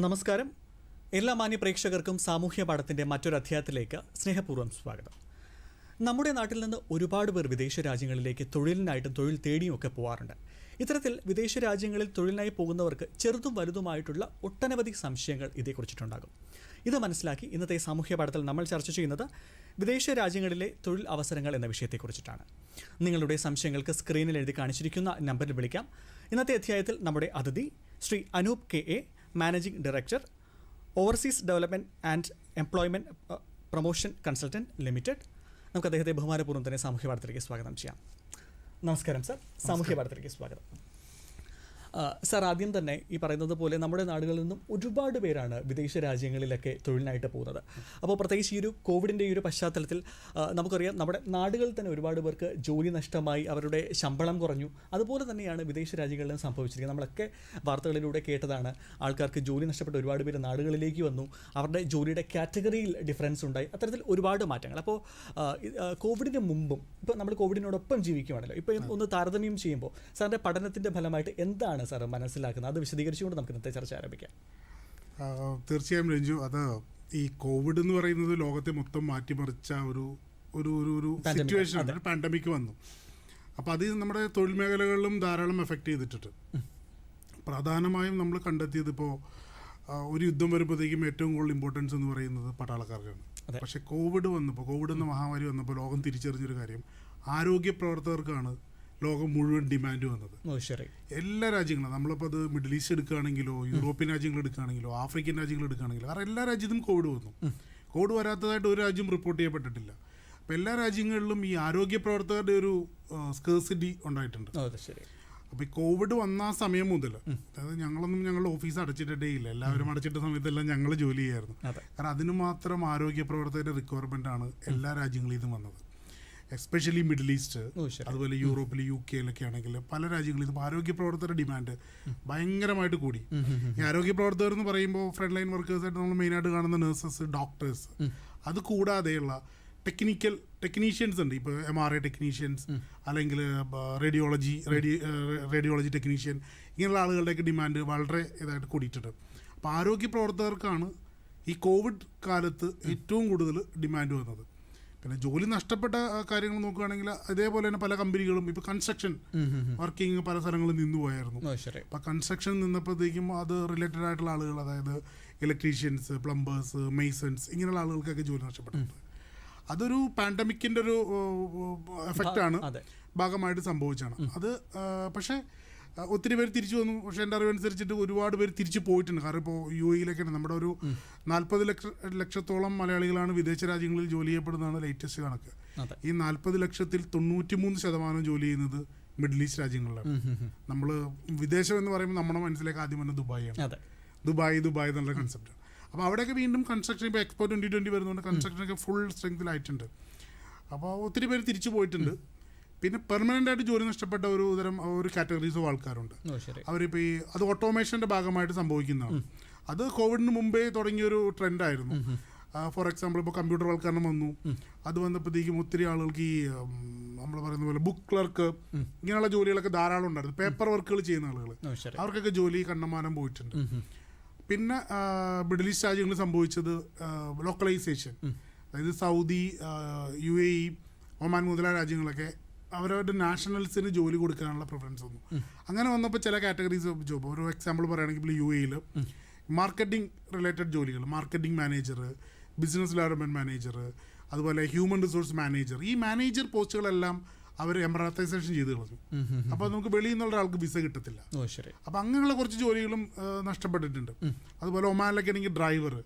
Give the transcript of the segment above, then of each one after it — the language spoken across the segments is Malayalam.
നമസ്കാരം. എല്ലാ മാന്യ പ്രേക്ഷകർക്കും സാമൂഹ്യ പാഠത്തിൻ്റെ മറ്റൊരു അധ്യായത്തിലേക്ക് സ്നേഹപൂർവ്വം സ്വാഗതം. നമ്മുടെ നാട്ടിൽ നിന്ന് ഒരുപാട് പേർ വിദേശ രാജ്യങ്ങളിലേക്ക് തൊഴിലിനായിട്ടും തൊഴിൽ തേടിയും ഒക്കെ പോകാറുണ്ട്. ഇത്തരത്തിൽ വിദേശ രാജ്യങ്ങളിൽ തൊഴിലിനായി പോകുന്നവർക്ക് ചെറുതും വലുതുമായിട്ടുള്ള ഒട്ടനവധി സംശയങ്ങൾ ഇതേക്കുറിച്ചിട്ടുണ്ടാകും. ഇത് മനസ്സിലാക്കി ഇന്നത്തെ സാമൂഹ്യ പാഠത്തിൽ നമ്മൾ ചർച്ച ചെയ്യുന്നത് വിദേശ രാജ്യങ്ങളിലെ തൊഴിൽ അവസരങ്ങൾ എന്ന വിഷയത്തെക്കുറിച്ചിട്ടാണ്. നിങ്ങളുടെ സംശയങ്ങൾക്ക് സ്ക്രീനിൽ എഴുതി കാണിച്ചിരിക്കുന്ന നമ്പറിൽ വിളിക്കാം. ഇന്നത്തെ അധ്യായത്തിൽ നമ്മുടെ അതിഥി Shri Anoop KA, managing director, overseas development and employment promotion consultant limited. നമുക്ക് അദ്ദേഹത്തെ ബഹുമാനപൂർവ്വം തന്നെ സാമൂഹ്യ പാഠത്തിലേക്ക് സ്വാഗതം ചെയ്യാം. നമസ്കാരം സർ, സാമൂഹ്യ പാഠത്തിലേക്ക് സ്വാഗതം. സർ, ആദ്യം തന്നെ ഈ പറയുന്നത് പോലെ നമ്മുടെ നാടുകളിൽ നിന്നും ഒരുപാട് പേരാണ് വിദേശ രാജ്യങ്ങളിലൊക്കെ തൊഴിലിനായിട്ട് പോകുന്നത്. അപ്പോൾ പ്രത്യേകിച്ച് ഈ ഒരു കോവിഡിൻ്റെ ഈ ഒരു പശ്ചാത്തലത്തിൽ നമുക്കറിയാം, നമ്മുടെ നാടുകളിൽ തന്നെ ഒരുപാട് പേർക്ക് ജോലി നഷ്ടമായി, അവരുടെ ശമ്പളം കുറഞ്ഞു. അതുപോലെ തന്നെയാണ് വിദേശ രാജ്യങ്ങളിലും സംഭവിച്ചിരിക്കുന്നത്. നമ്മളൊക്കെ വാർത്തകളിലൂടെ കേട്ടതാണ്. ആൾക്കാർക്ക് ജോലി നഷ്ടപ്പെട്ട ഒരുപാട് പേര് നാടുകളിലേക്ക് വന്നു. അവരുടെ ജോലിയുടെ കാറ്റഗറിയിൽ ഡിഫറൻസ് ഉണ്ടായി. അത്തരത്തിൽ ഒരുപാട് മാറ്റങ്ങൾ. അപ്പോൾ കോവിഡിന് മുമ്പും ഇപ്പോൾ നമ്മൾ കോവിഡിനോടൊപ്പം ജീവിക്കുകയാണല്ലോ. ഇപ്പോൾ ഒന്ന് താരതമ്യം ചെയ്യുമ്പോൾ സാറിൻ്റെ പഠനത്തിൻ്റെ ഫലമായിട്ട് എന്താണ് സാർ മനസ്സിലാക്കുന്നത്? അത് വിശദീകരിച്ചുകൊണ്ട് നമുക്ക് ഇന്നത്തെ ചർച്ച ആരംഭിക്കാം. തീർച്ചയായും രഞ്ജു, അത് ഈ കോവിഡ് എന്ന് പറയുന്നത് ലോകത്തെ മൊത്തം മാറ്റിമറിച്ച ഒരു സിറ്റുവേഷൻ, ഒരു പാൻഡമിക് വന്നു. അപ്പോൾ അത് നമ്മുടെ തൊഴിൽ മേഖലകളിലും ധാരാളം എഫക്റ്റ് ചെയ്തിട്ടുണ്ട്. പ്രധാനമായും നമ്മൾ കണ്ടെത്തിയത് ഇപ്പോൾ ഒരു യുദ്ധം വരുമ്പോഴത്തേക്കും ഏറ്റവും കൂടുതൽ ഇമ്പോർട്ടൻസ് എന്ന് പറയുന്നത് പട്ടാളക്കാർക്കാണ്. പക്ഷേ കോവിഡ് എന്ന മഹാമാരി വന്നപ്പോൾ ലോകം തിരിച്ചറിഞ്ഞൊരു കാര്യം, ആരോഗ്യ പ്രവർത്തകർക്കാണ് ലോകം മുഴുവൻ ഡിമാൻഡ് വന്നത്. എല്ലാ രാജ്യങ്ങളും, നമ്മളിപ്പോൾ അത് മിഡിൽ ഈസ്റ്റ് എടുക്കുകയാണെങ്കിലോ യൂറോപ്യൻ രാജ്യങ്ങൾ എടുക്കുകയാണെങ്കിലോ ആഫ്രിക്കൻ രാജ്യങ്ങൾ എടുക്കുകയാണെങ്കിലോ, കാരണം എല്ലാ രാജ്യത്തും കോവിഡ് വന്നു. കോവിഡ് വരാത്തതായിട്ട് ഒരു രാജ്യം റിപ്പോർട്ട് ചെയ്യപ്പെട്ടിട്ടില്ല. അപ്പോൾ എല്ലാ രാജ്യങ്ങളിലും ഈ ആരോഗ്യ പ്രവർത്തകരുടെ ഒരു സ്കേഴ്സിറ്റി ഉണ്ടായിട്ടുണ്ട്. അപ്പോൾ ഈ കോവിഡ് വന്ന ആ സമയം മുതൽ, അതായത് ഞങ്ങളുടെ ഓഫീസ് അടച്ചിട്ടേ ഇല്ല. എല്ലാവരും അടച്ചിട്ട സമയത്തെല്ലാം ഞങ്ങൾ ജോലി ചെയ്യായിരുന്നു. കാരണം അതിന് മാത്രം ആരോഗ്യ പ്രവർത്തകരുടെ റിക്വയർമെൻ്റ് ആണ് എല്ലാ രാജ്യങ്ങളിൽ നിന്നും വന്നത്. എസ്പെഷ്യലി മിഡിൽ ഈസ്റ്റ്, അതുപോലെ യൂറോപ്പിൽ UK ആണെങ്കിൽ പല രാജ്യങ്ങളിൽ നിന്നും ആരോഗ്യ പ്രവർത്തകരുടെ ഡിമാൻഡ് ഭയങ്കരമായിട്ട് കൂടി. ഈ ആരോഗ്യ പ്രവർത്തകർ എന്ന് പറയുമ്പോൾ ഫ്രണ്ട് ലൈൻ വർക്കേഴ്സായിട്ട് നമ്മൾ മെയിനായിട്ട് കാണുന്ന നഴ്സസ്, ഡോക്ടേഴ്സ്, അത് കൂടാതെയുള്ള ടെക്നീഷ്യൻസ് ഉണ്ട്. ഇപ്പോൾ MRI ടെക്നീഷ്യൻസ്, അല്ലെങ്കിൽ റേഡിയോളജി ടെക്നീഷ്യൻ, ഇങ്ങനെയുള്ള ആളുകളുടെയൊക്കെ ഡിമാൻഡ് വളരെ ഇതായിട്ട് കൂടിയിട്ടുണ്ട്. അപ്പോൾ ആരോഗ്യ പ്രവർത്തകർക്കാണ് ഈ കോവിഡ് കാലത്ത് ഏറ്റവും കൂടുതൽ ഡിമാൻഡ് വന്നത്. പിന്നെ ജോലി നഷ്ടപ്പെട്ട കാര്യങ്ങൾ നോക്കുകയാണെങ്കിൽ അതേപോലെ തന്നെ പല കമ്പനികളും ഇപ്പോൾ കൺസ്ട്രക്ഷൻ വർക്കിംഗ് പല സ്ഥലങ്ങളിൽ നിന്നുപോയായിരുന്നു. അപ്പോൾ കൺസ്ട്രക്ഷൻ നിന്നപ്പോഴത്തേക്കും അത് റിലേറ്റഡ് ആയിട്ടുള്ള ആളുകൾ, അതായത് ഇലക്ട്രീഷ്യൻസ്, പ്ലംബേഴ്സ്, മെയ്സൺസ്, ഇങ്ങനെയുള്ള ആളുകൾക്കൊക്കെ ജോലി നഷ്ടപ്പെട്ടിട്ടുണ്ട്. അതൊരു പാൻഡമിക്കിൻ്റെ ഒരു എഫക്റ്റാണ്, ഭാഗമായിട്ട് സംഭവിച്ചാണ് അത്. പക്ഷേ ഒത്തിരി പേര് തിരിച്ചു വന്നു. പക്ഷേ എൻ്റെ അറിവനുസരിച്ചിട്ട് ഒരുപാട് പേര് തിരിച്ചു പോയിട്ടുണ്ട്. കാരണം ഇപ്പോൾ UAE-യിലൊക്കെയാണ് നമ്മുടെ ഒരു 40 ലക്ഷത്തോളം മലയാളികളാണ് വിദേശ രാജ്യങ്ങളിൽ ജോലി ചെയ്യപ്പെടുന്നതാണ് ലേറ്റസ്റ്റ് കണക്ക്. ഈ 40 ലക്ഷത്തിൽ 93% ജോലി ചെയ്യുന്നത് മിഡിൽ ഈസ്റ്റ് രാജ്യങ്ങളിലാണ്. നമ്മൾ വിദേശം എന്ന് പറയുമ്പോൾ നമ്മുടെ മനസ്സിലേക്ക് ആദ്യം തന്നെ ദുബായിയാണ്. ദുബായ് എന്നുള്ള കൺസെപ്റ്റാണ്. അപ്പോൾ അവിടെയൊക്കെ വീണ്ടും കൺസ്ട്രക്ഷൻ, ഇപ്പോൾ Expo 2020 വരുന്നതുകൊണ്ട് കൺസ്ട്രക്ഷനൊക്കെ ഫുൾ സ്ട്രെങ്തിലായിട്ടുണ്ട്. അപ്പോൾ ഒത്തിരി പേര് തിരിച്ചു പോയിട്ടുണ്ട്. പിന്നെ പെർമനൻ്റ് ആയിട്ട് ജോലി നഷ്ടപ്പെട്ട ഒരു കാറ്റഗറീസ് ഓഫ് ആൾക്കാരുണ്ട്. അവരിപ്പോൾ അത് ഓട്ടോമേഷൻ്റെ ഭാഗമായിട്ട് സംഭവിക്കുന്നതാണ്. അത് കോവിഡിന് മുമ്പേ തുടങ്ങിയൊരു ട്രെൻഡായിരുന്നു. ഫോർ എക്സാമ്പിൾ ഇപ്പോൾ കമ്പ്യൂട്ടർവൽക്കരണം വന്നു. അത് വന്നപ്പോഴത്തേക്കും ഒത്തിരി ആളുകൾക്ക് ഈ നമ്മൾ പറയുന്ന പോലെ ബുക്ക് ക്ലർക്ക്, ഇങ്ങനെയുള്ള ജോലികളൊക്കെ ധാരാളം ഉണ്ടായിരുന്നു. പേപ്പർ വർക്കുകൾ ചെയ്യുന്ന ആളുകൾ, അവർക്കൊക്കെ ജോലി കണ്ടമാനം പോയിട്ടുണ്ട്. പിന്നെ മിഡിൽ ഈസ്റ്റ് രാജ്യങ്ങളിൽ സംഭവിച്ചത് ലോക്കലൈസേഷൻ, അതായത് സൗദി, UAE, ഒമാൻ മുതലായ രാജ്യങ്ങളൊക്കെ അവരവരുടെ നാഷണൽസിന് ജോലി കൊടുക്കാനുള്ള പ്രിഫറൻസ് വന്നു. അങ്ങനെ വന്നപ്പോൾ ചില കാറ്റഗറീസ് ഓഫ് ജോബ്, ഒരു എക്സാമ്പിൾ പറയുകയാണെങ്കിൽ UAE-യിൽ മാർക്കറ്റിംഗ് റിലേറ്റഡ് ജോലികൾ, marketing manager, business development manager, അതുപോലെ ഹ്യൂമൻ റിസോഴ്സ് മാനേജർ, ഈ മാനേജർ പോസ്റ്റുകളെല്ലാം അവർ എംബ്രാത്തൈസേഷൻ ചെയ്ത് കളഞ്ഞു. അപ്പോൾ നമുക്ക് വെളിയിൽ നിന്നുള്ള ആൾക്ക് വിസ കിട്ടത്തില്ല. അപ്പോൾ അങ്ങനെയുള്ള കുറച്ച് ജോലികളും നഷ്ടപ്പെട്ടിട്ടുണ്ട്. അതുപോലെ ഒമാനിലൊക്കെ ആണെങ്കിൽ ഡ്രൈവർ,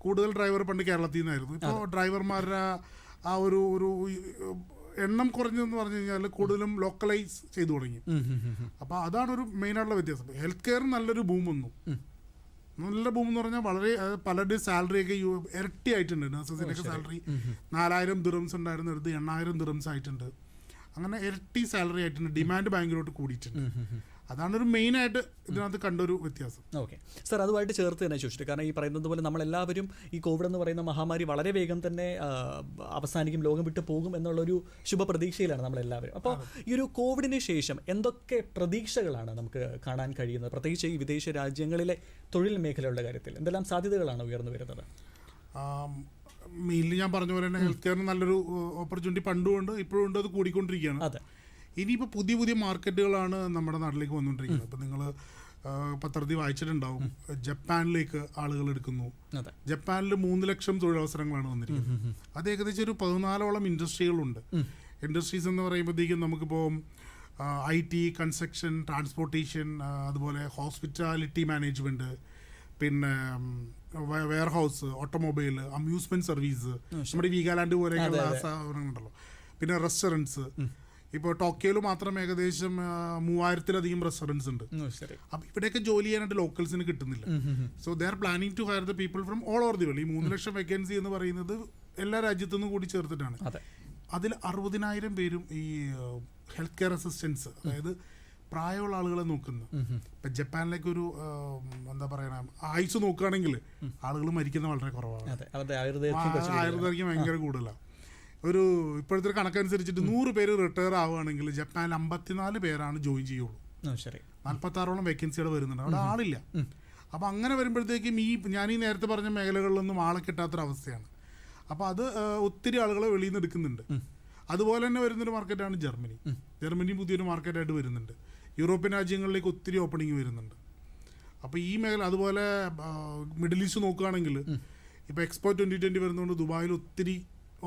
കൂടുതൽ ഡ്രൈവർ പണ്ട് കേരളത്തിൽ നിന്നായിരുന്നു. ഇപ്പോൾ ഡ്രൈവർമാരുടെ ആ ഒരു എണ്ണം കുറഞ്ഞതെന്ന് പറഞ്ഞു കഴിഞ്ഞാൽ കൂടുതലും ലോക്കലൈസ് ചെയ്തു തുടങ്ങി. അപ്പോൾ അതാണ് ഒരു മെയിനായിട്ടുള്ള വ്യത്യാസം. ഹെൽത്ത് കെയറിന് നല്ലൊരു ബൂം വന്നു. നല്ല ബൂം എന്ന് പറഞ്ഞാൽ വളരെ പലരുടെയും സാലറിയൊക്കെ ഇരട്ടി ആയിട്ടുണ്ട്. നഴ്സസിൻ്റെയൊക്കെ സാലറി 4000 ദിറംസ് ഉണ്ടായിരുന്നിടത്ത് 8000 ദിറംസ് ആയിട്ടുണ്ട്. അങ്ങനെ ഇരട്ടി സാലറി ആയിട്ടുണ്ട്. ഡിമാൻഡ് ഭയങ്കരമായിട്ട് കൂടിയിട്ടുണ്ട്. അതാണ് ഒരു മെയിനായിട്ട് ഇതിനകത്ത് കണ്ടൊരു വ്യത്യാസം. ഓക്കെ സാർ, അതുമായിട്ട് ചേർത്ത് തന്നെ ചോദിച്ചിട്ട്, കാരണം ഈ പറയുന്നത് പോലെ നമ്മളെല്ലാവരും ഈ കോവിഡ് എന്ന് പറയുന്ന മഹാമാരി വളരെ വേഗം തന്നെ അവസാനിക്കും, ലോകം വിട്ട് പോകും എന്നുള്ളൊരു ശുഭപ്രതീക്ഷയിലാണ് നമ്മളെല്ലാവരും. അപ്പോൾ ഈ ഒരു കോവിഡിന് ശേഷം എന്തൊക്കെ പ്രതീക്ഷകളാണ് നമുക്ക് കാണാൻ കഴിയുന്നത്, പ്രത്യേകിച്ച് ഈ വിദേശ രാജ്യങ്ങളിലെ തൊഴിൽ മേഖലയുടെ കാര്യത്തിൽ എന്തെല്ലാം സാധ്യതകളാണ് ഉയർന്നു വരുന്നത്? മെയിൻലി ഞാൻ പറഞ്ഞ പോലെ തന്നെ ഹെൽത്ത് കെയറിന് നല്ലൊരു ഓപ്പർച്യൂണിറ്റി പണ്ടുമുണ്ട്, ഇപ്പോഴും ഉണ്ട്, അത് കൂടിക്കൊണ്ടിരിക്കുകയാണ്. അതെ. ഇനിയിപ്പോൾ പുതിയ പുതിയ മാർക്കറ്റുകളാണ് നമ്മുടെ നാട്ടിലേക്ക് വന്നുകൊണ്ടിരിക്കുന്നത്. ഇപ്പം നിങ്ങൾ പത്രത്തിൽ വായിച്ചിട്ടുണ്ടാവും, ജപ്പാനിലേക്ക് ആളുകൾ എടുക്കുന്നു. ജപ്പാനിൽ 3 ലക്ഷം തൊഴിലവസരങ്ങളാണ് വന്നിരിക്കുന്നത്. അത് ഏകദേശം ഒരു 14ഓളം ഇൻഡസ്ട്രികളുണ്ട്. ഇൻഡസ്ട്രീസ് എന്ന് പറയുമ്പോഴത്തേക്കും നമുക്കിപ്പോൾ IT, കൺസ്ട്രക്ഷൻ, ട്രാൻസ്പോർട്ടേഷൻ, അതുപോലെ ഹോസ്പിറ്റാലിറ്റി മാനേജ്മെൻറ്റ്, പിന്നെ warehouse, automobile, amusement service, നമ്മുടെ വീഗാലാൻഡ് പോലെയൊക്കെയുള്ള സ്ഥാപനങ്ങളുണ്ടല്ലോ, പിന്നെ റെസ്റ്റോറൻറ്റ്സ്. ഇപ്പോൾ ടോക്കിയോയിൽ മാത്രം ഏകദേശം 3000-ലധികം റെസ്റ്റോറൻറ്റ്സ് ഉണ്ട്. അപ്പോൾ ഇവിടെയൊക്കെ ജോലി ചെയ്യാനായിട്ട് ലോക്കൽസിന് കിട്ടുന്നില്ല. So they are planning to hire the people from all over the world. ഈ 3 ലക്ഷം വേക്കൻസി എന്ന് പറയുന്നത് എല്ലാ രാജ്യത്തുനിന്നും കൂടി ചേർത്തിട്ടാണ്. അതിൽ 60,000 പേരും ഈ ഹെൽത്ത് കെയർ അസിസ്റ്റൻസ്, അതായത് പ്രായമുള്ള ആളുകളെ നോക്കുന്നു. ഇപ്പം ജപ്പാനിലേക്ക് ഒരു എന്താ പറയുക, ആയുസ് നോക്കുകയാണെങ്കിൽ ആളുകൾ മരിക്കുന്നത് വളരെ കുറവാണ്. ആയുർദൈർഘ്യം ഭയങ്കര കൂടുതലാണ്. ഒരു ഇപ്പോഴത്തെ കണക്കനുസരിച്ചിട്ട് 100 പേര് റിട്ടയർ ആവുകയാണെങ്കിൽ ജപ്പാനിൽ 54 പേരാണ് ജോയിൻ ചെയ്യുള്ളൂ. 46ഓളം വേക്കൻസികൾ വരുന്നുണ്ട്, അവിടെ ആളില്ല. അപ്പോൾ അങ്ങനെ വരുമ്പോഴത്തേക്കും ഞാൻ ഈ നേരത്തെ പറഞ്ഞ മേഖലകളിലൊന്നും ആളെ കിട്ടാത്തൊരവസ്ഥയാണ്. അപ്പോൾ അത് ഒത്തിരി ആളുകളെ വെളിയിൽ നിന്ന് എടുക്കുന്നുണ്ട്. അതുപോലെ തന്നെ വരുന്നൊരു മാർക്കറ്റാണ് ജർമ്മനി. ജർമ്മനി പുതിയൊരു മാർക്കറ്റായിട്ട് വരുന്നുണ്ട്. യൂറോപ്യൻ രാജ്യങ്ങളിലേക്ക് ഒത്തിരി ഓപ്പണിങ് വരുന്നുണ്ട്. അപ്പോൾ ഈ മേഖല, അതുപോലെ മിഡിൽ ഈസ്റ്റ് നോക്കുകയാണെങ്കിൽ ഇപ്പോൾ എക്സ്പോ 2020 വരുന്നതുകൊണ്ട് ദുബായിൽ ഒത്തിരി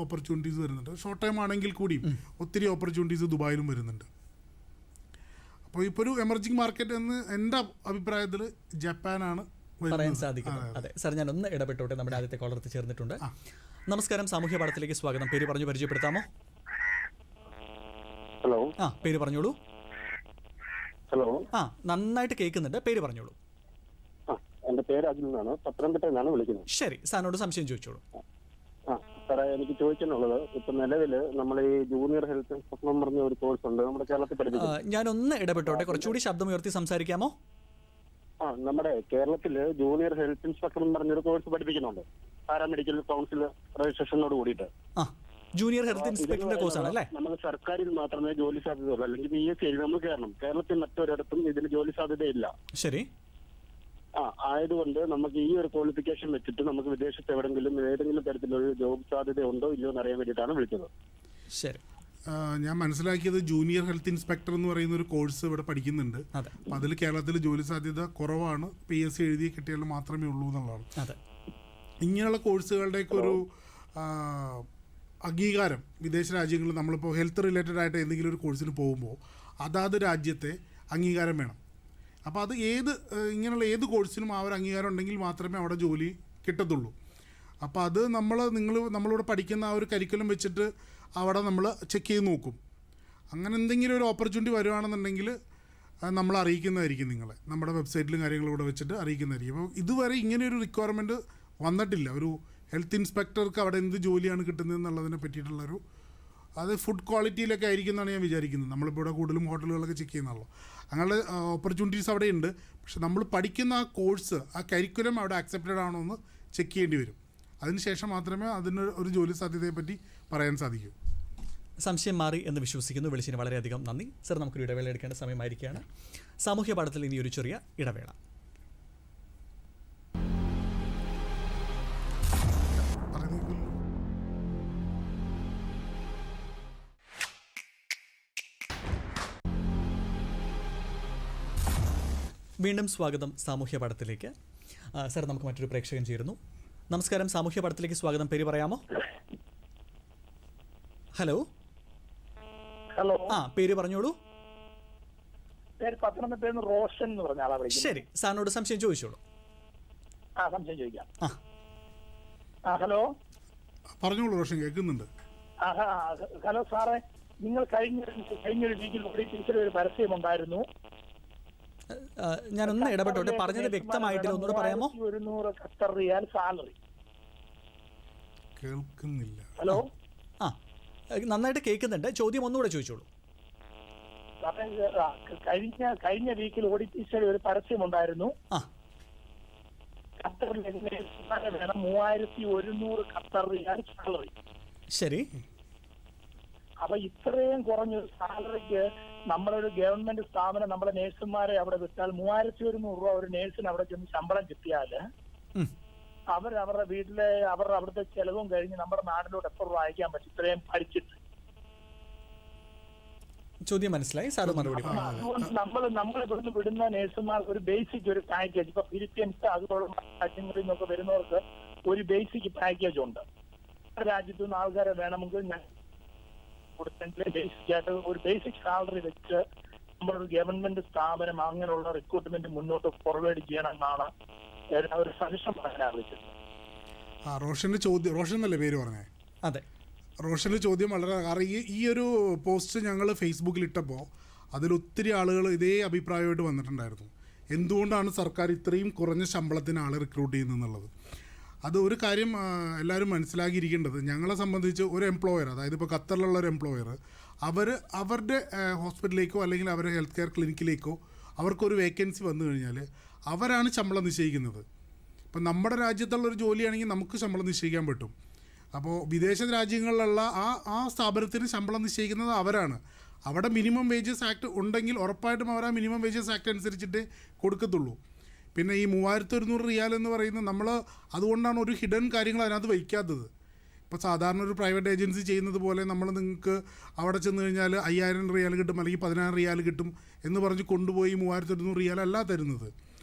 ഓപ്പർച്യൂണിറ്റീസ് വരുന്നുണ്ട്. ഷോർട്ട് ടൈം ആണെങ്കിൽ കൂടിയും ഒത്തിരി ഓപ്പർച്യൂണിറ്റീസ് ദുബായിലും വരുന്നുണ്ട്. അപ്പോൾ ഇപ്പോൾ ഒരു എമർജിങ് മാർക്കറ്റ് എന്ന് എൻ്റെ അഭിപ്രായത്തിൽ ജപ്പാനാണ് പറയാൻ സാധിക്കുന്നത്. അതെ സാർ, ഞാൻ ഒന്ന് ഇടപെട്ടോട്ടെ. നമ്മുടെ ആദ്യത്തെ കോളർ ചേർന്നിട്ടുണ്ട്. നമസ്കാരം, സാമൂഹ്യ പാഠത്തിലേക്ക് സ്വാഗതം. പേര് പറഞ്ഞു പരിചയപ്പെടുത്താമോ? ഹലോ. പേര് പറഞ്ഞോളൂ. ഹലോ. നന്നായിട്ട് കേൾക്കുന്നുണ്ട്, പേര് പറഞ്ഞോളൂ. എന്റെ പേര് അജിൽ എന്നാണ്, പത്തനംതിട്ടയിൽ നിന്നാണ് വിളിക്കുന്നത്. ശരി, സാറിനോട് സംശയം ചോദിച്ചോളൂ. സാറേ, എനിക്ക് ചോദിക്കാനുള്ളത്, ഇപ്പൊ നിലവിൽ നമ്മൾ ഈ ജൂനിയർ ഹെൽത്ത് ഇൻസ്പെക്ടർ പറഞ്ഞ ഒരു കോഴ്സ് ഉണ്ട് നമ്മുടെ കേരളത്തിൽ പഠിപ്പിക്കുന്നത്. ഞാനൊന്ന് ഇടപെട്ടോട്ടെ, കുറച്ചുകൂടി ശബ്ദം ഉയർത്തി സംസാരിക്കാമോ? നമ്മുടെ കേരളത്തില് ജൂനിയർ ഹെൽത്ത് ഇൻസ്പെക്ടർ എന്ന് പറഞ്ഞൊരു കോഴ്സ് പഠിപ്പിക്കുന്നുണ്ട്, പാരാമെഡിക്കൽ കൗൺസിൽ രജിസ്ട്രേഷനോട് കൂടിയിട്ട്. ജൂനിയർ ഹെൽത്ത് ഇൻസ്പെക്ടറിന്റെ കോഴ്സ് ആണല്ലേ? നമ്മൾ സർക്കാരിൽ മാത്രമേ ജോലി സാധ്യതയുള്ളൂ, അല്ലെങ്കിൽ PSC നമ്മൾ കയറണം. കേരളത്തിൽ മറ്റൊരിടത്തും ഇതിന് ജോലി സാധ്യതയില്ല. ശരി. ആയതുകൊണ്ട് നമുക്ക് ഈ ഒരു ക്വാളിഫിക്കേഷൻ വെച്ചിട്ട് നമുക്ക് വിദേശത്ത് എവിടെങ്കിലും ഏതെങ്കിലും തരത്തിലൊരു ജോബ് സാധ്യത ഉണ്ടോ ഇല്ലയോ എന്ന് അറിയാൻ വേണ്ടിയിട്ടാണ് വിളിച്ചത്. ശരി. ഞാൻ മനസ്സിലാക്കിയത് ജൂനിയർ ഹെൽത്ത് ഇൻസ്പെക്ടർ എന്ന് പറയുന്ന ഒരു കോഴ്സ് ഇവിടെ പഠിക്കുന്നുണ്ട്. അപ്പം അതിൽ കേരളത്തിൽ ജോലി സാധ്യത കുറവാണ്, PSC എഴുതി കിട്ടിയാൽ മാത്രമേ ഉള്ളൂ എന്നുള്ളതാണ്. ഇങ്ങനെയുള്ള കോഴ്സുകളുടെയൊക്കെ ഒരു അംഗീകാരം വിദേശ രാജ്യങ്ങളിൽ, നമ്മളിപ്പോൾ ഹെൽത്ത് റിലേറ്റഡ് ആയിട്ട് എന്തെങ്കിലും ഒരു കോഴ്സിന് പോകുമ്പോൾ അതാത് രാജ്യത്തെ അംഗീകാരം വേണം. അപ്പോൾ അത് ഇങ്ങനെയുള്ള ഏത് കോഴ്സിനും ആ ഒരു അംഗീകാരം ഉണ്ടെങ്കിൽ മാത്രമേ അവിടെ ജോലി കിട്ടത്തുള്ളൂ. അപ്പോൾ അത് നമ്മളിവിടെ പഠിക്കുന്ന ആ ഒരു കരിക്കുലം വെച്ചിട്ട് അവിടെ നമ്മൾ ചെക്ക് ചെയ്ത് നോക്കും. അങ്ങനെ എന്തെങ്കിലും ഒരു ഓപ്പർച്യൂണിറ്റി വരുവാണെന്നുണ്ടെങ്കിൽ നമ്മൾ അറിയിക്കുന്നതായിരിക്കും, നിങ്ങളെ നമ്മുടെ വെബ്സൈറ്റിലും കാര്യങ്ങളും കൂടെ വെച്ചിട്ട് അറിയിക്കുന്നതായിരിക്കും. അപ്പോൾ ഇതുവരെ ഇങ്ങനെയൊരു റിക്വയർമെൻറ്റ് വന്നിട്ടില്ല. ഒരു ഹെൽത്ത് ഇൻസ്പെക്ടർക്ക് അവിടെ എന്ത് ജോലിയാണ് കിട്ടുന്നത് എന്നുള്ളതിനെ പറ്റിയിട്ടുള്ളൊരു, അത് ഫുഡ് ക്വാളിറ്റിയിലൊക്കെ ആയിരിക്കും എന്നാണ് ഞാൻ വിചാരിക്കുന്നത്. നമ്മളിപ്പോൾ ഇവിടെ കൂടുതലും ഹോട്ടലുകളൊക്കെ ചെക്ക് ചെയ്യുന്നുള്ളൂ. അങ്ങനെയുള്ള ഓപ്പർച്യൂണിറ്റീസ് അവിടെ ഉണ്ട്. പക്ഷെ നമ്മൾ പഠിക്കുന്ന ആ കോഴ്സ്, ആ കരിക്കുലം അവിടെ അക്സെപ്റ്റഡ് ആണോ എന്ന് ചെക്ക് ചെയ്യേണ്ടി വരും. അതിനുശേഷം മാത്രമേ അതിന് ഒരു ജോലി സാധ്യതയെ പറ്റി പറയാൻ സാധിക്കൂ. സംശയം മാറി എന്ന് വിശ്വസിക്കുന്നു. വിളിച്ചതിന് വളരെയധികം നന്ദി. സർ, നമുക്കൊരു ഇടവേള എടുക്കേണ്ട സമയമായിരിക്കുകയാണ്. സാമൂഹ്യ പാഠത്തിൽ ഇനി ഒരു ചെറിയ ഇടവേള. വീണ്ടും സ്വാഗതം സാമൂഹ്യ പാഠത്തിലേക്ക്. സർ, നമുക്ക് മറ്റൊരു പ്രേക്ഷകൻ ചേരുന്നു. നമസ്കാരം, സാമൂഹ്യ പാഠത്തിലേക്ക് സ്വാഗതം. പേര് പറയാമോ? ഹലോ. ഹലോ. പേര് പറഞ്ഞോളൂ. പത്തനംതിട്ടയിൽ നിന്ന് റോഷൻ എന്ന് പറഞ്ഞ ആളാ വിളിക്കുന്നത്. ശരി, സാറിനോട് സംശയം ചോദിച്ചോളൂ. സംശയം ചോദിക്കാം. ഹലോ. പറഞ്ഞോളൂ റോഷൻ, കേൾക്കുന്നുണ്ട്. ഹലോ സാറേ, നിങ്ങൾ കഴിഞ്ഞൊരു വീക്കിൽ ഒരു പരസ്യം ഉണ്ടായിരുന്നു. ഞാനൊന്ന് ഇടപെട്ടോട്ടെ, പറഞ്ഞത് വ്യക്തമായിട്ടില്ല, ഒന്നുകൂടെ പറയാമോ? 100 ഖത്തർ റിയാൽ സാലറി. കേൾക്കുന്നില്ല. ഹലോ. നന്നായിട്ട് കേൾക്കുന്നുണ്ട്. ചോദ്യം ഒന്നുകൂടെ ചോദിച്ചോളൂ. സാറേ, കഴിഞ്ഞ വീക്കിൽ ഓഡിറ്റീസിൽ ഒരു പരസ്യമുണ്ടായിരുന്നു. ആ ഖത്തറിൽ നേഴ്സുമാരെ വേണം, 3100 ഖത്തർ റിയാൽ സാലറി. ശരി. അപ്പൊ ഇത്രയും കുറഞ്ഞൊരു സാലറിക്ക് നമ്മളൊരു ഗവൺമെന്റ് സ്ഥാപനം നമ്മളെ നേഴ്സുമാരെ അവിടെ വിട്ടാൽ 3100 രൂപ ഒരു നേഴ്സിന് അവിടെ ചെന്ന് ശമ്പളം കിട്ടിയാല് ഉം. അവരുടെ വീട്ടിലെ അവിടുത്തെ ചെലവും കഴിഞ്ഞ് നമ്മുടെ നാട്ടിലോട്ട് എത്ര രൂപ അയക്കാൻ പറ്റും ഇത്രയും പഠിച്ചിട്ട്? ചോദ്യം മനസ്സിലായി. സാറ് മറുപടി പറ. അതുകൊണ്ട് നമ്മൾ ഇവിടുന്ന് വിടുന്ന നേഴ്സുമാർക്ക് ഒരു ബേസിക് ഒരു പാക്കേജ്, ഇപ്പൊ ഫിലിപ്പീൻസ് അതുപോലുള്ള രാജ്യങ്ങളിൽ നിന്നൊക്കെ വരുന്നവർക്ക് ഒരു ബേസിക് പാക്കേജ് ഉണ്ട്. രാജ്യത്തു നിന്ന് ആൾക്കാരെ വേണമെങ്കിൽ ഞാൻ ബേസിക് ആയിട്ട് ഒരു ബേസിക് സാലറി വെച്ച് നമ്മളൊരു ഗവൺമെന്റ് സ്ഥാപനം അങ്ങനെയുള്ള റിക്രൂട്ട്മെന്റ് മുന്നോട്ട് ഫോർവേഡ് ചെയ്യണമെന്നാണ് ഒരു സജഷൻ പറയാൻ ആവശ്യമുള്ളത്. റോഷന്റെ ചോദ്യം, റോഷൻ എന്നല്ലേ പേര് പറഞ്ഞേ? അതെ. റോഷന്റെ ചോദ്യം വളരെ, കാരണം ഈ ഒരു പോസ്റ്റ് ഞങ്ങൾ ഫേസ്ബുക്കിൽ ഇട്ടപ്പോൾ അതിലൊത്തിരി ആളുകൾ ഇതേ അഭിപ്രായമായിട്ട് വന്നിട്ടുണ്ടായിരുന്നു. എന്തുകൊണ്ടാണ് സർക്കാർ ഇത്രയും കുറഞ്ഞ ശമ്പളത്തിന് ആളെ റിക്രൂട്ട് ചെയ്യുന്നതെന്നുള്ളത്. അത് ഒരു കാര്യം എല്ലാവരും മനസ്സിലാക്കിയിരിക്കേണ്ടത്, ഞങ്ങളെ സംബന്ധിച്ച് ഒരു എംപ്ലോയർ, അതായത് ഇപ്പോൾ ഖത്തറിലുള്ള ഒരു എംപ്ലോയർ, അവരുടെ ഹോസ്പിറ്റലിലേക്കോ അല്ലെങ്കിൽ അവരുടെ ഹെൽത്ത് കെയർ ക്ലിനിക്കിലേക്കോ അവർക്കൊരു വേക്കൻസി വന്നു കഴിഞ്ഞാൽ അവരാണ് ശമ്പളം നിശ്ചയിക്കുന്നത്. ഇപ്പം നമ്മുടെ രാജ്യത്തുള്ളൊരു ജോലിയാണെങ്കിൽ നമുക്ക് ശമ്പളം നിശ്ചയിക്കാൻ പറ്റും. അപ്പോൾ വിദേശ രാജ്യങ്ങളിലുള്ള ആ സ്ഥാപനത്തിന് ശമ്പളം നിശ്ചയിക്കുന്നത് അവരാണ്. അവിടെ മിനിമം വേജസ് ആക്ട് ഉണ്ടെങ്കിൽ ഉറപ്പായിട്ടും അവർ ആ മിനിമം വേജസ് ആക്ട് അനുസരിച്ചിട്ടേ കൊടുക്കത്തുള്ളൂ. പിന്നെ ഈ 3100 റിയാൽ എന്ന് പറയുന്നത് നമ്മൾ അതുകൊണ്ടാണ് ഒരു ഹിഡൻ കാര്യങ്ങൾ അതിനകത്ത് വയ്ക്കാത്തത്. ഇപ്പോൾ സാധാരണ ഒരു പ്രൈവറ്റ് ഏജൻസി ചെയ്യുന്നത് പോലെ നമ്മൾ നിങ്ങൾക്ക് അവിടെ ചെന്ന് കഴിഞ്ഞാൽ 5000 റിയാൽ കിട്ടും അല്ലെങ്കിൽ 10000 റിയാൽ കിട്ടും എന്ന് പറഞ്ഞ് കൊണ്ടുപോയി 3100 റിയാൽ അല്ല തരുന്നത്.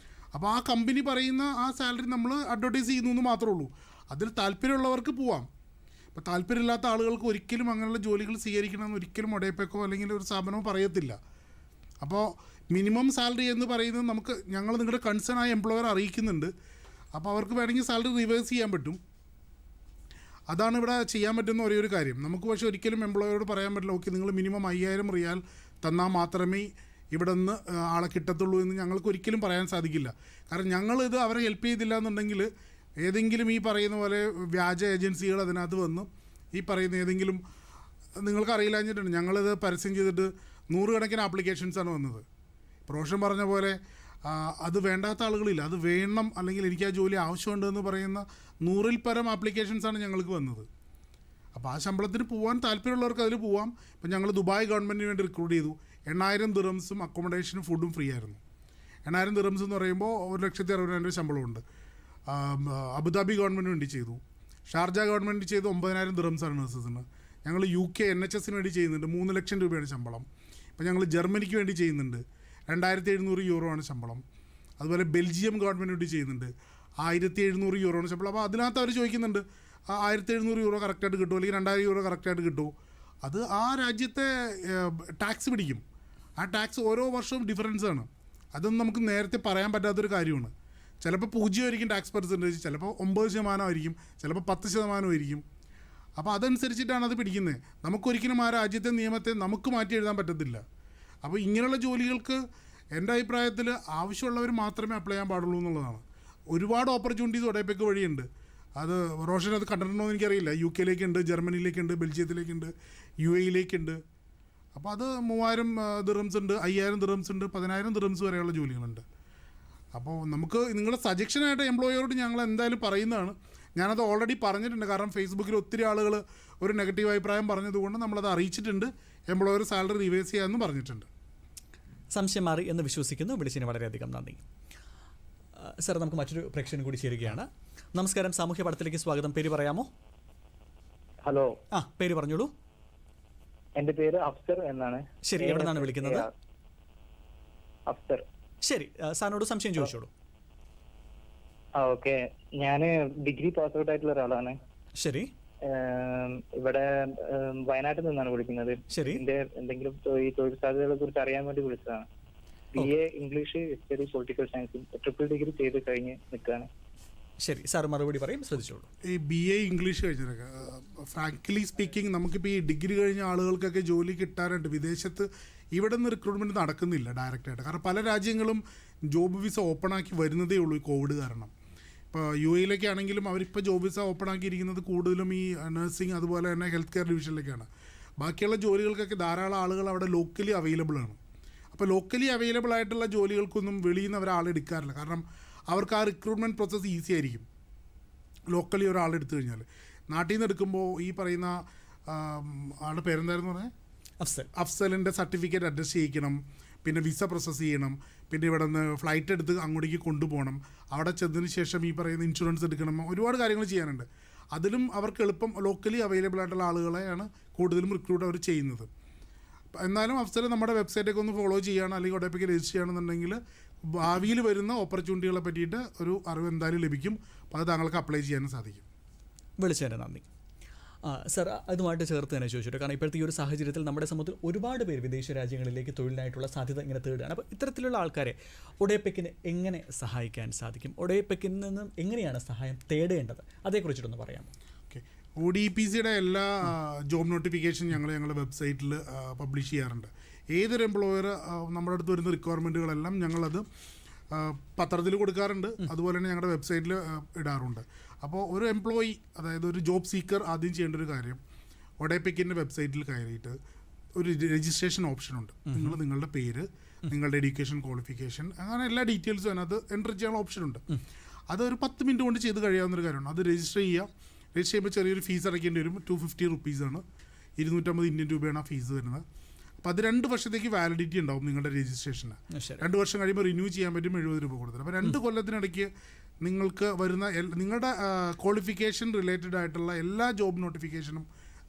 അപ്പോൾ ആ കമ്പനി പറയുന്ന ആ സാലറി നമ്മൾ അഡ്വർട്ടൈസ് ചെയ്യുന്നു എന്ന് മാത്രമേ ഉള്ളൂ. അതിൽ താല്പര്യമുള്ളവർക്ക് പോവാം. അപ്പോൾ താല്പര്യമില്ലാത്ത ആളുകൾക്ക് ഒരിക്കലും അങ്ങനെയുള്ള ജോലികൾ സ്വീകരിക്കണമെന്ന് ഒരിക്കലും ഒടയപ്പേക്കോ അല്ലെങ്കിൽ ഒരു സ്ഥാപനമോ പറയത്തില്ല. അപ്പോൾ മിനിമം സാലറി എന്ന് പറയുന്നത് ഞങ്ങൾ നിങ്ങളുടെ കൺസേൺ ആയ എംപ്ലോയർ അറിയിക്കുന്നുണ്ട്. അപ്പോൾ അവർക്ക് വേണമെങ്കിൽ സാലറി റിവേഴ്സ് ചെയ്യാൻ പറ്റും. അതാണ് ഇവിടെ ചെയ്യാൻ പറ്റുന്ന ഒരേ ഒരു കാര്യം. നമുക്ക് പക്ഷേ ഒരിക്കലും എംപ്ലോയറോട് പറയാൻ പറ്റില്ല, ഓക്കെ നിങ്ങൾ മിനിമം 5000 റിയാൽ തന്നാൽ മാത്രമേ ഇവിടെ നിന്ന് ആളെ കിട്ടത്തുള്ളൂ എന്ന് ഞങ്ങൾക്ക് ഒരിക്കലും പറയാൻ സാധിക്കില്ല. കാരണം ഞങ്ങളിത് അവരെ ഹെൽപ്പ് ചെയ്തില്ല എന്നുണ്ടെങ്കിൽ ഏതെങ്കിലും ഈ പറയുന്ന പോലെ വ്യാജ ഏജൻസികൾ അതിനകത്ത് വന്ന് ഈ പറയുന്ന ഏതെങ്കിലും, നിങ്ങൾക്ക് അറിയില്ലാഞ്ഞിട്ടുണ്ട്, ഞങ്ങളിത് പരസ്യം ചെയ്തിട്ട് 100 കണക്കിന് ആപ്ലിക്കേഷൻസാണ് വന്നത്. റോഷൻ പറഞ്ഞ പോലെ അത് വേണ്ടാത്ത ആളുകളില്ല, അത് വേണം അല്ലെങ്കിൽ എനിക്ക് ആ ജോലി ആവശ്യമുണ്ടെന്ന് പറയുന്ന 100-ൽ പരം ആപ്ലിക്കേഷൻസാണ് ഞങ്ങൾക്ക് വന്നത്. അപ്പോൾ ആ ശമ്പളത്തിന് പോകാൻ താല്പര്യമുള്ളവർക്ക് അതിൽ പോവാം. ഇപ്പം ഞങ്ങൾ ദുബായ് ഗവൺമെൻറ്റിന് വേണ്ടി റിക്രൂട്ട് ചെയ്തു. 8000 ദിറംസും അക്കോമഡേഷനും ഫുഡും ഫ്രീ ആയിരുന്നു. 8000 ദിറംസ് എന്ന് പറയുമ്പോൾ 1,60,000 ശമ്പളമുണ്ട്. അബുദാബി ഗവൺമെൻറ്റിന് വേണ്ടി ചെയ്തു. ഷാർജ ഗവൺമെൻറ് ചെയ്ത് 9000 ദിറംസാണ് നഴ്സസിന്. ഞങ്ങൾ UK NHSന് വേണ്ടി ചെയ്യുന്നുണ്ട്, 3 ലക്ഷം രൂപയാണ് ശമ്പളം. ഇപ്പം ഞങ്ങൾ ജർമ്മനിക്ക് വേണ്ടി ചെയ്യുന്നുണ്ട്, 2700 യൂറോ ആണ് ശമ്പളം. അതുപോലെ ബെൽജിയം ഗവൺമെൻറ് വേണ്ടി ചെയ്യുന്നുണ്ട്, 1700 യൂറോ ആണ് ശമ്പളം. അപ്പോൾ അതിനകത്ത് അവർ ചോദിക്കുന്നുണ്ട് 1700 യൂറോ കറക്റ്റായിട്ട് കിട്ടുമോ അല്ലെങ്കിൽ 2000 യൂറോ കറക്റ്റായിട്ട് കിട്ടുമോ? അത് ആ രാജ്യത്തെ ടാക്സ് പിടിക്കും. ആ ടാക്സ് ഓരോ വർഷവും ഡിഫറൻസാണ്. അതൊന്നും നമുക്ക് നേരത്തെ പറയാൻ പറ്റാത്തൊരു കാര്യമാണ്. ചിലപ്പോൾ 0 ആയിരിക്കും ടാക്സ് പെർസെൻറ്റേജ്, ചിലപ്പോൾ 9% ആയിരിക്കും, ചിലപ്പോൾ 10% ആയിരിക്കും. അപ്പോൾ അതനുസരിച്ചിട്ടാണ് അത് പിടിക്കുന്നത്. നമുക്കൊരിക്കലും ആ രാജ്യത്തെ നിയമത്തെ നമുക്ക് മാറ്റി എഴുതാൻ പറ്റത്തില്ല. അപ്പോൾ ഇങ്ങനെയുള്ള ജോലികൾക്ക് എൻ്റെ അഭിപ്രായത്തിൽ ആവശ്യമുള്ളവർ മാത്രമേ അപ്ലൈ ചെയ്യാൻ പാടുള്ളൂ എന്നുള്ളതാണ്. ഒരുപാട് ഓപ്പർച്യൂണിറ്റീസ് ഒടേപ്പയ്ക്ക് വഴിയുണ്ട്. അത് റോഷൻ അത് കണ്ടിട്ടുണ്ടോ എന്ന് എനിക്കറിയില്ല. UK യിലേക്കുണ്ട്, ജർമ്മനിയിലേക്കുണ്ട്, ബെൽജിയത്തിലേക്കുണ്ട്, UAE യിലേക്കുണ്ട്. അപ്പോൾ അത് 3000 ദിറംസ് ഉണ്ട്, 5000 ദിറംസ് ഉണ്ട്, 10000 ദിറംസ് വരെയുള്ള ജോലികളുണ്ട്. അപ്പോൾ നമുക്ക് നിങ്ങളുടെ സജഷനായിട്ട് എംപ്ലോയറോട് ഞങ്ങൾ എന്തായാലും പറയുന്നതാണ്. ഞാനത് ഓൾറെഡി പറഞ്ഞിട്ടുണ്ട്. കാരണം ഫേസ്ബുക്കിൽ ഒത്തിരി ആളുകൾ ഒരു നെഗറ്റീവ് അഭിപ്രായം പറഞ്ഞതുകൊണ്ട് നമ്മളത് അറിയിച്ചിട്ടുണ്ട്. എംപ്ലോയർ സാലറി റിവേഴ്സ് ചെയ്യാമെന്ന് പറഞ്ഞിട്ടുണ്ട്. സംശയം മാറി എന്ന് വിശ്വസിക്കുന്നു. വിളിച്ചതിന് വളരെയധികം നന്ദി. സാർ, നമുക്ക് മറ്റൊരു പ്രേക്ഷകൻ കൂടി ചേരുകയാണ്. നമസ്കാരം, സാമൂഹ്യ പടത്തിലേക്ക് സ്വാഗതം. പേര് പറയാമോ? ഹലോ, പേര് പറഞ്ഞോളൂ. എന്റെ പേര് അഫ്സർ എന്നാണ്. ശരി, എവിടെ നിന്നാണ് വിളിക്കുന്നത്? അഫ്സർ. ശരി, സാറിനോട് സംശയം ചോദിച്ചോളൂ. ഓക്കെ, ഞാന് ഡിഗ്രി പാസ് ഔട്ട് ആയിട്ടുള്ള ഒരാളാണ്. ശരി. ഇവിടെ വയനാട്ടിൽ നിന്നാണ് വിളിക്കുന്നത്. ശരി. എന്റെ എന്തെങ്കിലും തൊഴിൽ സാധ്യതകളെ കുറിച്ച് അറിയാൻ വേണ്ടി വിളിച്ചതാണ്. BA English, history, political science triple degree ചെയ്ത് കഴിഞ്ഞ് നിൽക്കുകയാണ്. ശരി, സാർ മറുപടി പറയും, ശ്രദ്ധിച്ചോളൂ. ഈ BA ഇംഗ്ലീഷ് കഴിഞ്ഞതൊക്കെ ഫ്രാങ്ക്ലി സ്പീക്കിംഗ് നമുക്കിപ്പോൾ ഈ ഡിഗ്രി കഴിഞ്ഞ ആളുകൾക്കൊക്കെ ജോലി കിട്ടാനായിട്ട് വിദേശത്ത് ഇവിടെ നിന്ന് റിക്രൂട്ട്മെൻറ്റ് നടക്കുന്നില്ല ഡയറക്റ്റായിട്ട്. കാരണം പല രാജ്യങ്ങളും ജോബ് വിസ ഓപ്പൺ ആക്കി വരുന്നതേ ഉള്ളൂ ഈ കോവിഡ് കാരണം. ഇപ്പോൾ UAE യിലൊക്കെ ആണെങ്കിലും അവരിപ്പോൾ ജോബ് വിസ ഓപ്പൺ ആക്കിയിരിക്കുന്നത് കൂടുതലും ഈ നഴ്സിംഗ് അതുപോലെ തന്നെ ഹെൽത്ത് കെയർ ഡിവിഷനിലേക്കാണ്. ബാക്കിയുള്ള ജോലികൾക്കൊക്കെ ധാരാളം ആളുകൾ അവിടെ ലോക്കലി അവൈലബിൾ ആണ്. അപ്പോൾ ലോക്കലി അവൈലബിൾ ആയിട്ടുള്ള ജോലികൾക്കൊന്നും വെളിയിൽ നിന്ന് ഒരാളെ എടുക്കാറില്ല. കാരണം അവർക്ക് ആ റിക്രൂട്ട്മെൻറ്റ് പ്രോസസ്സ് ഈസി ആയിരിക്കും ലോക്കലി ഒരാളെടുത്തു കഴിഞ്ഞാൽ. നാട്ടിൽ നിന്ന് എടുക്കുമ്പോൾ ഈ പറയുന്ന ആളുടെ പേരെന്തായിരുന്നു പറഞ്ഞാൽ അഫ്സലിൻ്റെ സർട്ടിഫിക്കറ്റ് അഡ്ജസ്റ്റ് ചെയ്യിക്കണം, പിന്നെ വിസ പ്രോസസ്സ് ചെയ്യണം, പിന്നെ ഇവിടെ നിന്ന് ഫ്ലൈറ്റ് എടുത്ത് അങ്ങോട്ടേക്ക് കൊണ്ടുപോകണം, അവിടെ ചെന്നതിന് ശേഷം ഈ പറയുന്ന ഇൻഷുറൻസ് എടുക്കണം, ഒരുപാട് കാര്യങ്ങൾ ചെയ്യാനുണ്ട്. അതിലും അവർക്ക് എളുപ്പം ലോക്കലി അവൈലബിൾ ആയിട്ടുള്ള ആളുകളെയാണ് കൂടുതലും റിക്രൂട്ട് അവർ ചെയ്യുന്നത്. എന്നാലും അഫ്സൽ നമ്മുടെ വെബ്സൈറ്റൊക്കെ ഒന്ന് ഫോളോ ചെയ്യുകയാണ് അല്ലെങ്കിൽ ഒടേപ്പിക്ക് രജിസ്റ്റർ ചെയ്യുകയാണെന്നുണ്ടെങ്കിൽ ഭാവിയിൽ വരുന്ന ഓപ്പർച്യൂണിറ്റികളെ പറ്റിയിട്ട് ഒരു അറിവ് എന്തായാലും ലഭിക്കും. അപ്പോൾ അത് താങ്കൾക്ക് അപ്ലൈ ചെയ്യാനും സാധിക്കും. വിളിച്ചതിന് നന്ദി. സർ, അതുമായിട്ട് ചേർത്ത് തന്നെ ചോദിച്ചിട്ട്, കാരണം ഇപ്പോഴത്തെ ഈ ഒരു സാഹചര്യത്തിൽ നമ്മുടെ സമൂഹത്തിൽ ഒരുപാട് പേര് വിദേശ രാജ്യങ്ങളിലേക്ക് തൊഴിലിനായിട്ടുള്ള സാധ്യത ഇങ്ങനെ തേടുകയാണ്. അപ്പോൾ ഇത്തരത്തിലുള്ള ആൾക്കാരെ ഒഡേപെക്കിന് എങ്ങനെ സഹായിക്കാൻ സാധിക്കും? ഒഡേപെക്കിൽ നിന്നും എങ്ങനെയാണ് സഹായം തേടേണ്ടത്? അതേക്കുറിച്ചിട്ടൊന്ന് പറയാമോ? ഓക്കെ, ODPCയുടെ എല്ലാ ജോബ് നോട്ടിഫിക്കേഷൻ ഞങ്ങളുടെ വെബ്സൈറ്റിൽ പബ്ലിഷ് ചെയ്യാറുണ്ട്. ഏതൊരു എംപ്ലോയർ നമ്മുടെ അടുത്ത് വരുന്ന റിക്വയർമെൻറ്റുകളെല്ലാം ഞങ്ങളത് പത്രത്തിൽ കൊടുക്കാറുണ്ട്, അതുപോലെ തന്നെ ഞങ്ങളുടെ വെബ്സൈറ്റിൽ ഇടാറുണ്ട്. അപ്പോൾ ഒരു എംപ്ലോയി, അതായത് ഒരു ജോബ് സീക്കർ ആദ്യം ചെയ്യേണ്ട ഒരു കാര്യം, ഒഡേപെക്കിൻ്റെ വെബ്സൈറ്റിൽ കയറിയിട്ട് ഒരു രജിസ്ട്രേഷൻ ഓപ്ഷനുണ്ട്. നിങ്ങളുടെ പേര്, നിങ്ങളുടെ എഡ്യൂക്കേഷൻ ക്വാളിഫിക്കേഷൻ, അങ്ങനെ എല്ലാ ഡീറ്റെയിൽസും അതിനകത്ത് എൻ്റർ ചെയ്യാനുള്ള ഓപ്ഷനുണ്ട്. അതൊരു 10 മിനിറ്റ് കൊണ്ട് ചെയ്ത് കഴിയാവുന്നൊരു കാര്യമാണ്. അത് രജിസ്റ്റർ ചെയ്യുക. രജിസ്റ്റർ ചെയ്യുമ്പോൾ ചെറിയൊരു ഫീസ് അടയ്ക്കേണ്ടി വരും. 250 റുപ്പീസാണ്, 250 ഇന്ത്യൻ രൂപയാണ് ആ ഫീസ് വരുന്നത്. അപ്പോൾ അത് 2 വർഷത്തേക്ക് വാലിഡിറ്റി ഉണ്ടാവും നിങ്ങളുടെ രജിസ്ട്രേഷന്. 2 വർഷം കഴിയുമ്പോൾ റിന്യൂ ചെയ്യാൻ പറ്റും 70 രൂപ കൊടുത്തിട്ട്. അപ്പോൾ 2 കൊല്ലത്തിനിടയ്ക്ക് നിങ്ങൾക്ക് വരുന്ന നിങ്ങളുടെ ക്വാളിഫിക്കേഷൻ റിലേറ്റഡ് ആയിട്ടുള്ള എല്ലാ ജോബ് നോട്ടിഫിക്കേഷനും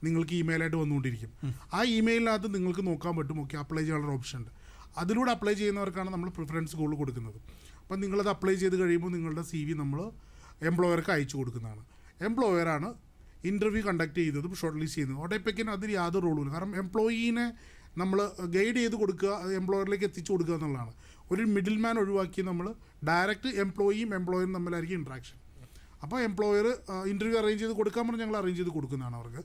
നിങ്ങൾക്ക് ഇമെയിലായിട്ട് വന്നുകൊണ്ടിരിക്കും. ആ ഇമെയിലിനകത്ത് നിങ്ങൾക്ക് നോക്കാൻ പറ്റും. ഓക്കെ, അപ്ലൈ ചെയ്യാനുള്ള ഓപ്ഷൻ ഉണ്ട്. അതിലൂടെ അപ്ലൈ ചെയ്യുന്നവർക്കാണ് നമ്മൾ പ്രിഫറൻസ് കൂടുതൽ കൊടുക്കുന്നത്. അപ്പം നിങ്ങളത് അപ്ലൈ ചെയ്ത് കഴിയുമ്പോൾ നിങ്ങളുടെ CV നമ്മൾ എംപ്ലോയർക്ക് അയച്ചു കൊടുക്കുന്നതാണ്. എംപ്ലോയറാണ് ഇൻ്റർവ്യൂ കണ്ടക്ട് ചെയ്തതും ഷോർട്ട് ലിസ്റ്റ് ചെയ്യുന്നത്. ഒഡേപെക്കിന് അതിൽ യാതൊരു റോളുമില്ല. കാരണം എംപ്ലോയീനെ നമ്മൾ ഗൈഡ് ചെയ്ത് കൊടുക്കുക, എംപ്ലോയറിലേക്ക് എത്തിച്ചു കൊടുക്കുക എന്നുള്ളതാണ്. ഒരു മിഡിൽ മാൻ ഒഴിവാക്കി നമ്മൾ ഡയറക്റ്റ് എംപ്ലോയിയും എംപ്ലോയറും തമ്മിലായിരിക്കും ഇൻട്രാക്ഷൻ. അപ്പോൾ എംപ്ലോയർ ഇൻ്റർവ്യൂ അറേഞ്ച് ചെയ്ത് കൊടുക്കാൻ പറഞ്ഞാൽ ഞങ്ങൾ അറേഞ്ച് ചെയ്ത് കൊടുക്കുന്നതാണ് അവർക്ക്.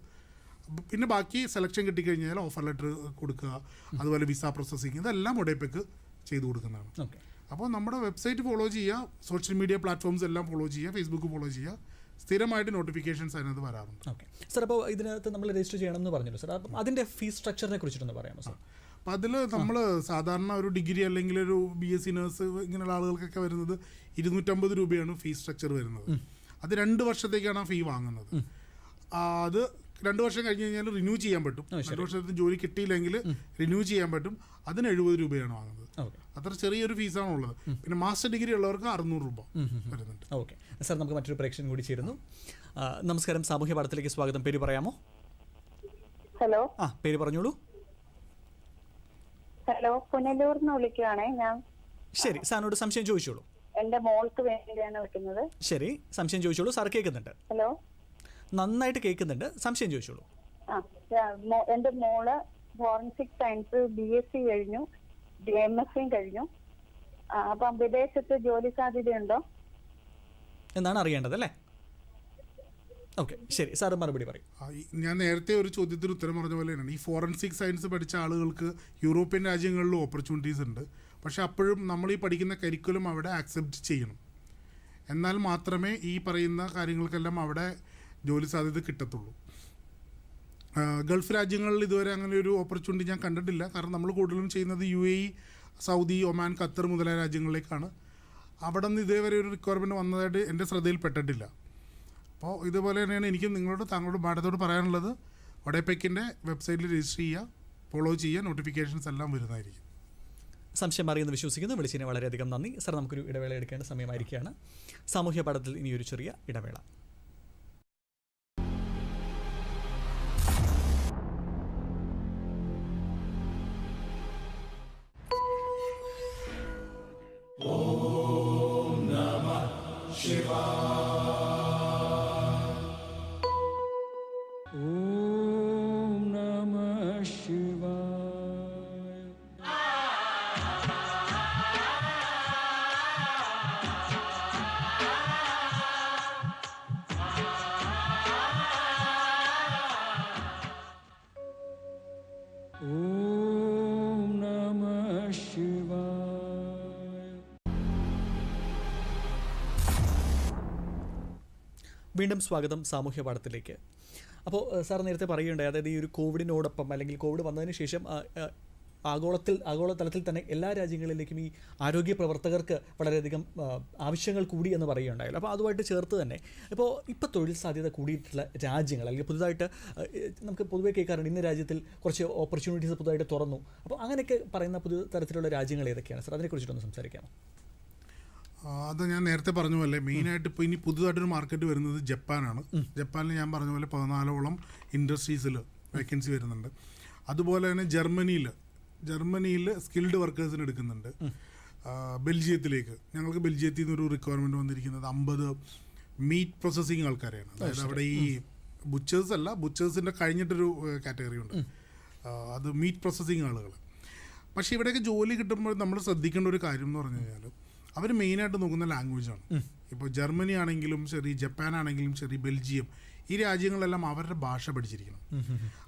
പിന്നെ ബാക്കി സെലക്ഷൻ കിട്ടിക്കഴിഞ്ഞാൽ ഓഫർ ലെറ്റർ കൊടുക്കുക, അതുപോലെ വിസ പ്രോസസ്സിങ്, ഇതെല്ലാം ഒഡേപെക്ക് ചെയ്ത് കൊടുക്കുന്നതാണ്. അപ്പോൾ നമ്മുടെ വെബ്സൈറ്റ് ഫോളോ ചെയ്യുക, സോഷ്യൽ മീഡിയ പ്ലാറ്റ്ഫോംസ് എല്ലാം ഫോളോ ചെയ്യുക, ഫേസ്ബുക്ക് ഫോളോ ചെയ്യുക, സ്ഥിരമായിട്ട് നോട്ടിഫിക്കേഷൻസ് അതിനകത്ത് വരാറുണ്ട്. ഓക്കെ സാർ, അപ്പോൾ ഇതിനകത്ത് നമ്മൾ രജിസ്റ്റർ ചെയ്യണമെന്ന് പറഞ്ഞല്ലോ സാർ, അപ്പം അതിൻ്റെ ഫീസ് സ്ട്രക്ചറിനെ കുറിച്ചിട്ടൊന്ന് പറയാമോ സാർ? അപ്പം അതിൽ നമ്മൾ സാധാരണ ഒരു ഡിഗ്രി അല്ലെങ്കിൽ ഒരു BSc നേഴ്സ് ഇങ്ങനെയുള്ള ആളുകൾക്കൊക്കെ വരുന്നത് 250 രൂപയാണ് ഫീസ് സ്ട്രക്ചർ വരുന്നത്. അത് 2 വർഷത്തേക്കാണ് ആ ഫീ വാങ്ങുന്നത്. അത് 2 വർഷം കഴിഞ്ഞ് കഴിഞ്ഞാൽ റിന്യൂ ചെയ്യാൻ പറ്റും. 2 വർഷത്തിന് ജോലി കിട്ടിയില്ലെങ്കിൽ റിന്യൂ ചെയ്യാൻ പറ്റും. അതിന് 70 രൂപയാണ് വാങ്ങുന്നത്. അത്ര ചെറിയൊരു ഫീസാണ് ഉള്ളത്. പിന്നെ മാസ്റ്റർ ഡിഗ്രി ഉള്ളവർക്ക് 600 രൂപ വരുന്നുണ്ട്. ഓക്കെ സാർ, നമുക്ക് മറ്റൊരു പ്രേക്ഷകൻ കൂടി ചേരുന്നു. നമസ്കാരം, സാമൂഹ്യ പാഠത്തിലേക്ക് സ്വാഗതം. പേര് പറയാമോ? ഹലോ. പേര് പറഞ്ഞോളൂ. ഹലോ, പുനലൂർന്ന് വിളിക്കുകയാണേ ഞാൻ. ശരി, സാറിനോട് സംശയം ചോദിച്ചോളൂ. എന്റെ മോൾക്ക് വേണ്ടിയാണ് വിളിക്കുന്നത്. ശരി, സംശയം ചോദിച്ചോളൂ. സാർ കേൾക്കുന്നുണ്ട്? ഹലോ, നന്നായിട്ട് കേൾക്കുന്നുണ്ട്. സംശയം ചോദിച്ചോളൂ. എന്റെ മോള് ഫോറൻസിക് സയൻസ് BSc കഴിഞ്ഞു, MSc കഴിഞ്ഞു. അപ്പം വിദേശത്ത് ജോലി സാധ്യതയുണ്ടോ എന്നാണ് അറിയേണ്ടത് അല്ലേ? ഓക്കെ, ശരി, സാറ് മറുപടി പറയും. ഞാൻ നേരത്തെ ഒരു ചോദ്യത്തിന് ഉത്തരം പറഞ്ഞ പോലെ തന്നെയാണ് ഈ ഫോറൻസിക് സയൻസ് പഠിച്ച ആളുകൾക്ക് യൂറോപ്യൻ രാജ്യങ്ങളിലും ഓപ്പർച്യൂണിറ്റീസ് ഉണ്ട്. പക്ഷെ അപ്പോഴും നമ്മൾ ഈ പഠിക്കുന്ന കരിക്കുലം അവിടെ ആക്സെപ്റ്റ് ചെയ്യണം. എന്നാൽ മാത്രമേ ഈ പറയുന്ന കാര്യങ്ങൾക്കെല്ലാം അവിടെ ജോലി സാധ്യത കിട്ടത്തുള്ളൂ. ഗൾഫ് രാജ്യങ്ങളിൽ ഇതുവരെ അങ്ങനെ ഒരു ഓപ്പർച്യൂണിറ്റി ഞാൻ കണ്ടിട്ടില്ല. കാരണം നമ്മൾ കൂടുതലും ചെയ്യുന്നത് UAE, സൗദി, ഒമാൻ, ഖത്തർ മുതലായ രാജ്യങ്ങളിലേക്കാണ്. അവിടെ നിന്ന് ഇതേവരെ ഒരു റിക്വയർമെൻറ്റ് വന്നതായിട്ട് എൻ്റെ ശ്രദ്ധയിൽപ്പെട്ടിട്ടില്ല. അപ്പോൾ ഇതുപോലെ തന്നെയാണ് എനിക്കും താങ്കളോട് മാഡത്തോട് പറയാനുള്ളത്. ഒഡേപെക്കിൻ്റെ വെബ്സൈറ്റിൽ രജിസ്റ്റർ ചെയ്യുക, ഫോളോ ചെയ്യുക, നോട്ടിഫിക്കേഷൻസ് എല്ലാം വരുന്നതായിരിക്കും. സംശയം അറിയുന്ന വിശ്വസിക്കുന്നു. വിളിച്ചതിന് വളരെയധികം നന്ദി. സാർ, നമുക്കൊരു ഇടവേള എടുക്കേണ്ട സമയമായിരിക്കുകയാണ്. സാമൂഹ്യ പാഠത്തിൽ ഇനിയൊരു ചെറിയ ഇടവേള. വീണ്ടും സ്വാഗതം സാമൂഹ്യ പാഠത്തിലേക്ക്. അപ്പോൾ സാർ നേരത്തെ പറയുകയുണ്ടായി, അതായത് ഈ ഒരു കോവിഡിനോടൊപ്പം അല്ലെങ്കിൽ കോവിഡ് വന്നതിന് ശേഷം ആഗോളതലത്തിൽ തന്നെ എല്ലാ രാജ്യങ്ങളിലേക്കും ഈ ആരോഗ്യ പ്രവർത്തകർക്ക് വളരെയധികം ആവശ്യങ്ങൾ കൂടി എന്ന് പറയുകയുണ്ടായല്ലോ. അപ്പോൾ അതുമായിട്ട് ചേർത്ത് തന്നെ ഇപ്പോൾ തൊഴിൽ സാധ്യത കൂടിയിട്ടുള്ള രാജ്യങ്ങൾ, അല്ലെങ്കിൽ പുതുതായിട്ട് നമുക്ക് പൊതുവേ കേൾക്കാറുണ്ട് ഇന്ന രാജ്യത്തിൽ കുറച്ച് ഓപ്പർച്യൂണിറ്റീസ് പുതുതായിട്ട് തുറന്നു, അപ്പോൾ അങ്ങനെയൊക്കെ പറയുന്ന പുതിയ തരത്തിലുള്ള രാജ്യങ്ങൾ ഏതൊക്കെയാണ് സാർ? അതിനെക്കുറിച്ചിട്ടൊന്ന് സംസാരിക്കാമോ? അത് ഞാൻ നേരത്തെ പറഞ്ഞ പോലെ മെയിനായിട്ട് ഇപ്പോൾ ഇനി പുതുതായിട്ടൊരു മാർക്കറ്റ് വരുന്നത് ജപ്പാനാണ്. ജപ്പാനിൽ ഞാൻ പറഞ്ഞ പോലെ 14ഓളം ഇൻഡസ്ട്രീസിൽ വേക്കൻസി വരുന്നുണ്ട്. അതുപോലെ തന്നെ ജർമ്മനിയിൽ സ്കിൽഡ് വർക്കേഴ്സിന് എടുക്കുന്നുണ്ട്. ബെൽജിയത്തിലേക്ക് ഞങ്ങൾക്ക് ബെൽജിയത്തിൽ നിന്നൊരു റിക്വയർമെൻറ്റ് വന്നിരിക്കുന്നത് 50 മീറ്റ് പ്രോസസ്സിങ് ആൾക്കാരെയാണ്. അതായത് അവിടെ ഈ ബുച്ചേഴ്സ് അല്ല, ബുച്ചേഴ്സിൻ്റെ കഴിഞ്ഞിട്ടൊരു കാറ്റഗറി ഉണ്ട്, അത് മീറ്റ് പ്രോസസ്സിങ് ആളുകൾ. പക്ഷേ ഇവിടെയൊക്കെ ജോലി കിട്ടുമ്പോൾ നമ്മൾ ശ്രദ്ധിക്കേണ്ട ഒരു കാര്യം എന്ന് പറഞ്ഞു കഴിഞ്ഞാൽ അവർ മെയിനായിട്ട് നോക്കുന്ന ലാംഗ്വേജാണ്. ഇപ്പോൾ ജർമ്മനി ആണെങ്കിലും ശരി, ജപ്പാൻ ആണെങ്കിലും ശരി, ബെൽജിയം, ഈ രാജ്യങ്ങളെല്ലാം അവരുടെ ഭാഷ പഠിച്ചിരിക്കണം.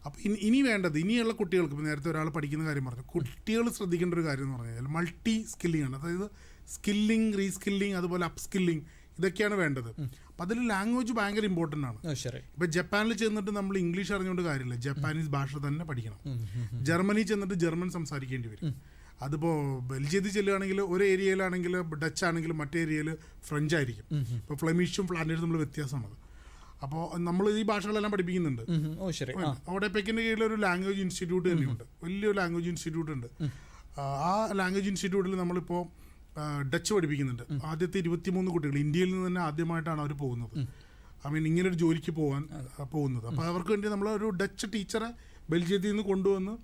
അപ്പോൾ ഇനി വേണ്ടത് ഇനിയുള്ള കുട്ടികൾക്ക്, ഇപ്പോൾ നേരത്തെ ഒരാൾ പഠിക്കുന്ന കാര്യം പറഞ്ഞു, കുട്ടികൾ ശ്രദ്ധിക്കേണ്ട ഒരു കാര്യം എന്ന് പറഞ്ഞു കഴിഞ്ഞാൽ മൾട്ടി സ്കില്ലിംഗ് ആണ്. അതായത് സ്കില്ലിംഗ്, റീസ്കില്ലിംഗ്, അതുപോലെ അപ്പ് സ്കില്ലിംഗ്, ഇതൊക്കെയാണ് വേണ്ടത്. അപ്പം അതിൽ ലാംഗ്വേജ് ഭയങ്കര ഇമ്പോർട്ടൻ്റ് ആണ്. ഇപ്പോൾ ജപ്പാനിൽ ചെന്നിട്ട് നമ്മൾ ഇംഗ്ലീഷ് അറിഞ്ഞുകൊണ്ട് കാര്യമില്ല, ജപ്പാനീസ് ഭാഷ തന്നെ പഠിക്കണം. ജർമ്മനി ചെന്നിട്ട് ജർമ്മൻ സംസാരിക്കേണ്ടി വരും. അതിപ്പോൾ ബെൽജിയത്തിൽ ചെല്ലുകയാണെങ്കിൽ ഒരു ഏരിയയിലാണെങ്കിൽ ഡച്ച് ആണെങ്കിലും മറ്റേ ഏരിയയിൽ ഫ്രഞ്ച് ആയിരിക്കും. ഇപ്പോൾ ഫ്ലെമിഷും ഫ്ലാൻഡേഴ്സും നമ്മൾ വ്യത്യാസമാണ്. അപ്പോൾ നമ്മൾ ഈ ഭാഷകളെല്ലാം പഠിപ്പിക്കുന്നുണ്ട്. ഓഡെപെക്കിൻ്റെ കീഴിൽ ഒരു ലാംഗ്വേജ് ഇൻസ്റ്റിറ്റ്യൂട്ട് തന്നെയുണ്ട്, വലിയൊരു ലാംഗ്വേജ് ഇൻസ്റ്റിറ്റ്യൂട്ട് ഉണ്ട്. ആ ലാംഗ്വേജ് ഇൻസ്റ്റിറ്റ്യൂട്ടിൽ നമ്മളിപ്പോൾ ഡച്ച് പഠിപ്പിക്കുന്നുണ്ട്. ആദ്യത്തെ 23 കുട്ടികൾ ഇന്ത്യയിൽ നിന്ന് തന്നെ ആദ്യമായിട്ടാണ് അവർ പോകുന്നത്. ഇങ്ങനൊരു ജോലിക്ക് പോകുന്നത്. അപ്പോൾ അവർക്ക് വേണ്ടി നമ്മൾ ഒരു ഡച്ച് ടീച്ചറെ ബെൽജിയത്തിൽ നിന്ന് കൊണ്ടുവന്ന്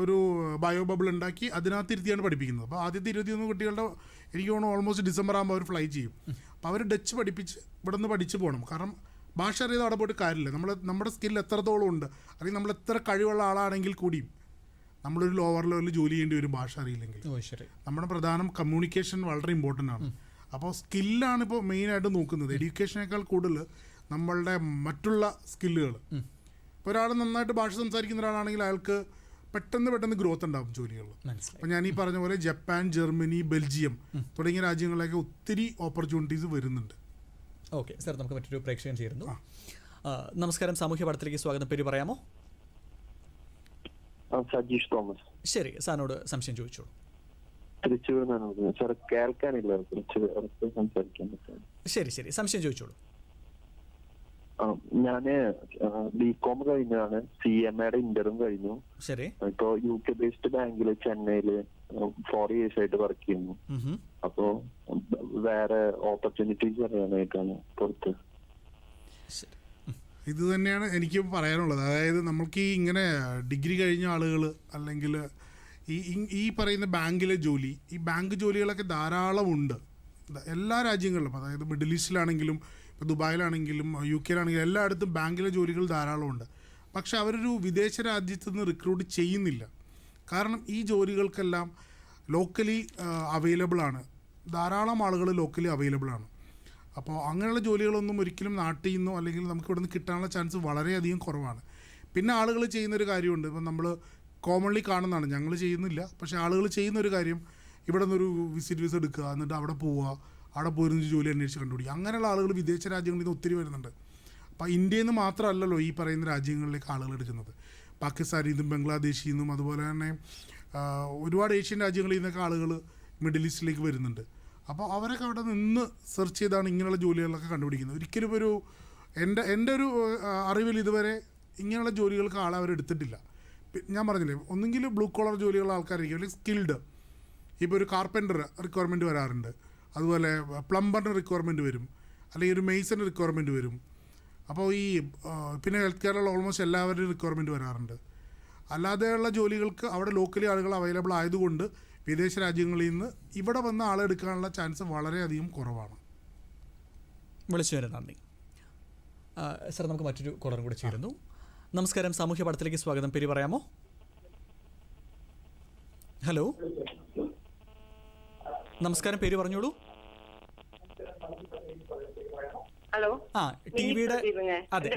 ഒരു ബയോ ബബിൾ ഉണ്ടാക്കി അതിനകത്തിരുത്തിയാണ് പഠിപ്പിക്കുന്നത്. അപ്പോൾ ആദ്യത്തെ 21 കുട്ടികളുടെ എനിക്ക് തോന്നുന്നു ഓൾമോസ്റ്റ് ഡിസംബർ ആകുമ്പോൾ അവർ ഫ്ലൈ ചെയ്യും. അപ്പോൾ അവർ ഡച്ച് പഠിപ്പിച്ച് ഇവിടെ നിന്ന് പഠിച്ച് പോകണം. കാരണം ഭാഷ അറിയാതെ അവിടെ പോയിട്ട് കാര്യമില്ല. നമ്മുടെ സ്കിൽ എത്രത്തോളം ഉണ്ട്, അല്ലെങ്കിൽ നമ്മൾ എത്ര കഴിവുള്ള ആളാണെങ്കിൽ കൂടിയും നമ്മളൊരു ലോവർ ലെവലിൽ ജോലി ചെയ്യേണ്ടി വരും ഭാഷ അറിയില്ലെങ്കിൽ. നമ്മുടെ പ്രധാനം കമ്മ്യൂണിക്കേഷൻ വളരെ ഇമ്പോർട്ടൻ്റ് ആണ്. അപ്പോൾ സ്കില്ലാണ് ഇപ്പോൾ മെയിനായിട്ട് നോക്കുന്നത്. എഡ്യൂക്കേഷനേക്കാൾ കൂടുതൽ നമ്മളുടെ മറ്റുള്ള സ്കില്ലുകൾ. ഇപ്പോൾ ഒരാൾ നന്നായിട്ട് ഭാഷ സംസാരിക്കുന്ന ഒരാളാണെങ്കിൽ അയാൾക്ക് പെട്ടെന്ന് ഗ്രോത്ത് ഉണ്ടാകും ജോലികൾ. അപ്പോൾ ഞാൻ ഈ പറഞ്ഞ പോലെ ജപ്പാൻ, ജർമ്മനി, ബെൽജിയം തുടങ്ങിയ രാജ്യങ്ങളിലേക്ക് ഒത്തിരി ഓപ്പർച്യൂണിറ്റീസ് വരുന്നുണ്ട്. ഓക്കെ സാർ, നമുക്ക് മറ്റൊരു പ്രേക്ഷകൻ ചേരുന്നു. നമസ്കാരം, സാമൂഹ്യ പാഠത്തിലേക്ക് സ്വാഗതം. പേര് പറയാമോ? സജീഷ് തോമസ്. ശരി, സാറിനോട് സംശയം ചോദിച്ചോളൂ. തൃശ്ശൂർ സാർ, കേൾക്കാനില്ല, സംസാരിക്കാൻ പറ്റും. ശരി, സംശയം ചോദിച്ചോളൂ. ഞാന് ബികോം കഴിഞ്ഞാണ്, CMAയുടെ ഇന്റർവ്യൂ കഴിഞ്ഞു. ശരി. ഇപ്പൊ UK ബേസ്ഡ് ബാങ്കില് ചെന്നൈയില് 4 years ആയിട്ട് വർക്ക് ചെയ്യുന്നു. അപ്പോ വേറെ ഓപ്പർച്യൂണിറ്റീസ് അറിയാനായിട്ടാണ് പുറത്ത്. ഇത് തന്നെയാണ് എനിക്ക് പറയാനുള്ളത്. അതായത് നമ്മൾക്ക് ഈ ഇങ്ങനെ ഡിഗ്രി കഴിഞ്ഞ ആളുകൾ അല്ലെങ്കിൽ ഈ പറയുന്ന ബാങ്കിലെ ജോലി, ഈ ബാങ്ക് ജോലികളൊക്കെ ധാരാളം ഉണ്ട് എല്ലാ രാജ്യങ്ങളിലും. അതായത് മിഡിൽ ഈസ്റ്റിലാണെങ്കിലും ഇപ്പോൾ ദുബായിലാണെങ്കിലും UK-യിലാണെങ്കിലും എല്ലായിടത്തും ബാങ്കിലെ ജോലികൾ ധാരാളമുണ്ട്. പക്ഷെ അവരൊരു വിദേശ രാജ്യത്തു നിന്ന് റിക്രൂട്ട് ചെയ്യുന്നില്ല. കാരണം ഈ ജോലികൾക്കെല്ലാം ലോക്കലി അവൈലബിൾ ആണ്, ധാരാളം ആളുകൾ ലോക്കലി അവൈലബിൾ ആണ്. അപ്പോൾ അങ്ങനെയുള്ള ജോലികളൊന്നും ഒരിക്കലും നാട്ടിൽ നിന്നോ അല്ലെങ്കിൽ നമുക്ക് ഇവിടെ നിന്ന് കിട്ടാനുള്ള ചാൻസ് വളരെയധികം കുറവാണ്. പിന്നെ ആളുകൾ ചെയ്യുന്നൊരു കാര്യമുണ്ട്, ഇപ്പം നമ്മൾ കോമൺലി കാണുന്നതാണ്, ഞങ്ങൾ ചെയ്യുന്നില്ല, പക്ഷേ ആളുകൾ ചെയ്യുന്നൊരു കാര്യം ഇവിടെ നിന്നൊരു വിസിറ്റ് വിസ എടുക്കുക, എന്നിട്ട് അവിടെ പോവുക, അവിടെ പോയിരുന്ന ജോലി അന്വേഷിച്ച് കണ്ടുപിടിക്കുക. അങ്ങനെയുള്ള ആളുകൾ വിദേശ രാജ്യങ്ങളിൽ നിന്ന് ഒത്തിരി വരുന്നുണ്ട്. അപ്പോൾ ഇന്ത്യയിൽ നിന്ന് മാത്രമല്ലല്ലോ ഈ പറയുന്ന രാജ്യങ്ങളിലേക്ക് ആളുകൾ എടുക്കുന്നത്. പാകിസ്ഥാനിൽ നിന്നും ബംഗ്ലാദേശിൽ നിന്നും അതുപോലെ തന്നെ ഒരുപാട് ഏഷ്യൻ രാജ്യങ്ങളിൽ നിന്നൊക്കെ ആളുകൾ മിഡിൽ ഈസ്റ്റിലേക്ക് വരുന്നുണ്ട്. അപ്പോൾ അവരൊക്കെ അവിടെ നിന്ന് സെർച്ച് ചെയ്താണ് ഇങ്ങനെയുള്ള ജോലികളൊക്കെ കണ്ടുപിടിക്കുന്നത്. ഒരിക്കലും എൻ്റെ ഒരു അറിവിൽ ഇതുവരെ ഇങ്ങനെയുള്ള ജോലികൾക്ക് ആളെ അവരെടുത്തിട്ടില്ല. ഞാൻ പറഞ്ഞില്ലേ, ഒന്നെങ്കിൽ ബ്ലൂ കോളർ ജോലികളുള്ള ആൾക്കാരായിരിക്കും, അല്ലെങ്കിൽ സ്കിൽഡ്. ഇപ്പോൾ ഒരു കാർപ്പൻ്റർ റിക്വയർമെൻറ്റ് വരാറുണ്ട്, അതുപോലെ പ്ലംബറിന് റിക്വയർമെൻറ്റ് വരും, അല്ലെങ്കിൽ ഒരു മെയ്സന് റിക്വയർമെൻറ്റ് വരും. അപ്പോൾ ഈ പിന്നെ ഹെൽത്ത് കെയറിലുള്ള ഓൾമോസ്റ്റ് എല്ലാവരുടെയും റിക്വയർമെൻറ്റ് വരാറുണ്ട്. അല്ലാതെയുള്ള ജോലികൾക്ക് അവിടെ ലോക്കലി ആളുകൾ അവൈലബിൾ ആയതുകൊണ്ട് വിദേശ രാജ്യങ്ങളിൽ നിന്ന് ഇവിടെ വന്ന ആളെ എടുക്കാനുള്ള ചാൻസ് വളരെയധികം കുറവാണ്. വിളിച്ചു നന്ദി സാർ. നമുക്ക് മറ്റൊരു കോളറും കൂടി ചേരുന്നു. നമസ്കാരം, സാമൂഹ്യ പാഠത്തിലേക്ക് സ്വാഗതം. പേര് പറയാമോ? ഹലോ, നമസ്കാരം, പേര് പറഞ്ഞോളൂ. ഹലോ. ടിവിയുടെ അതെ,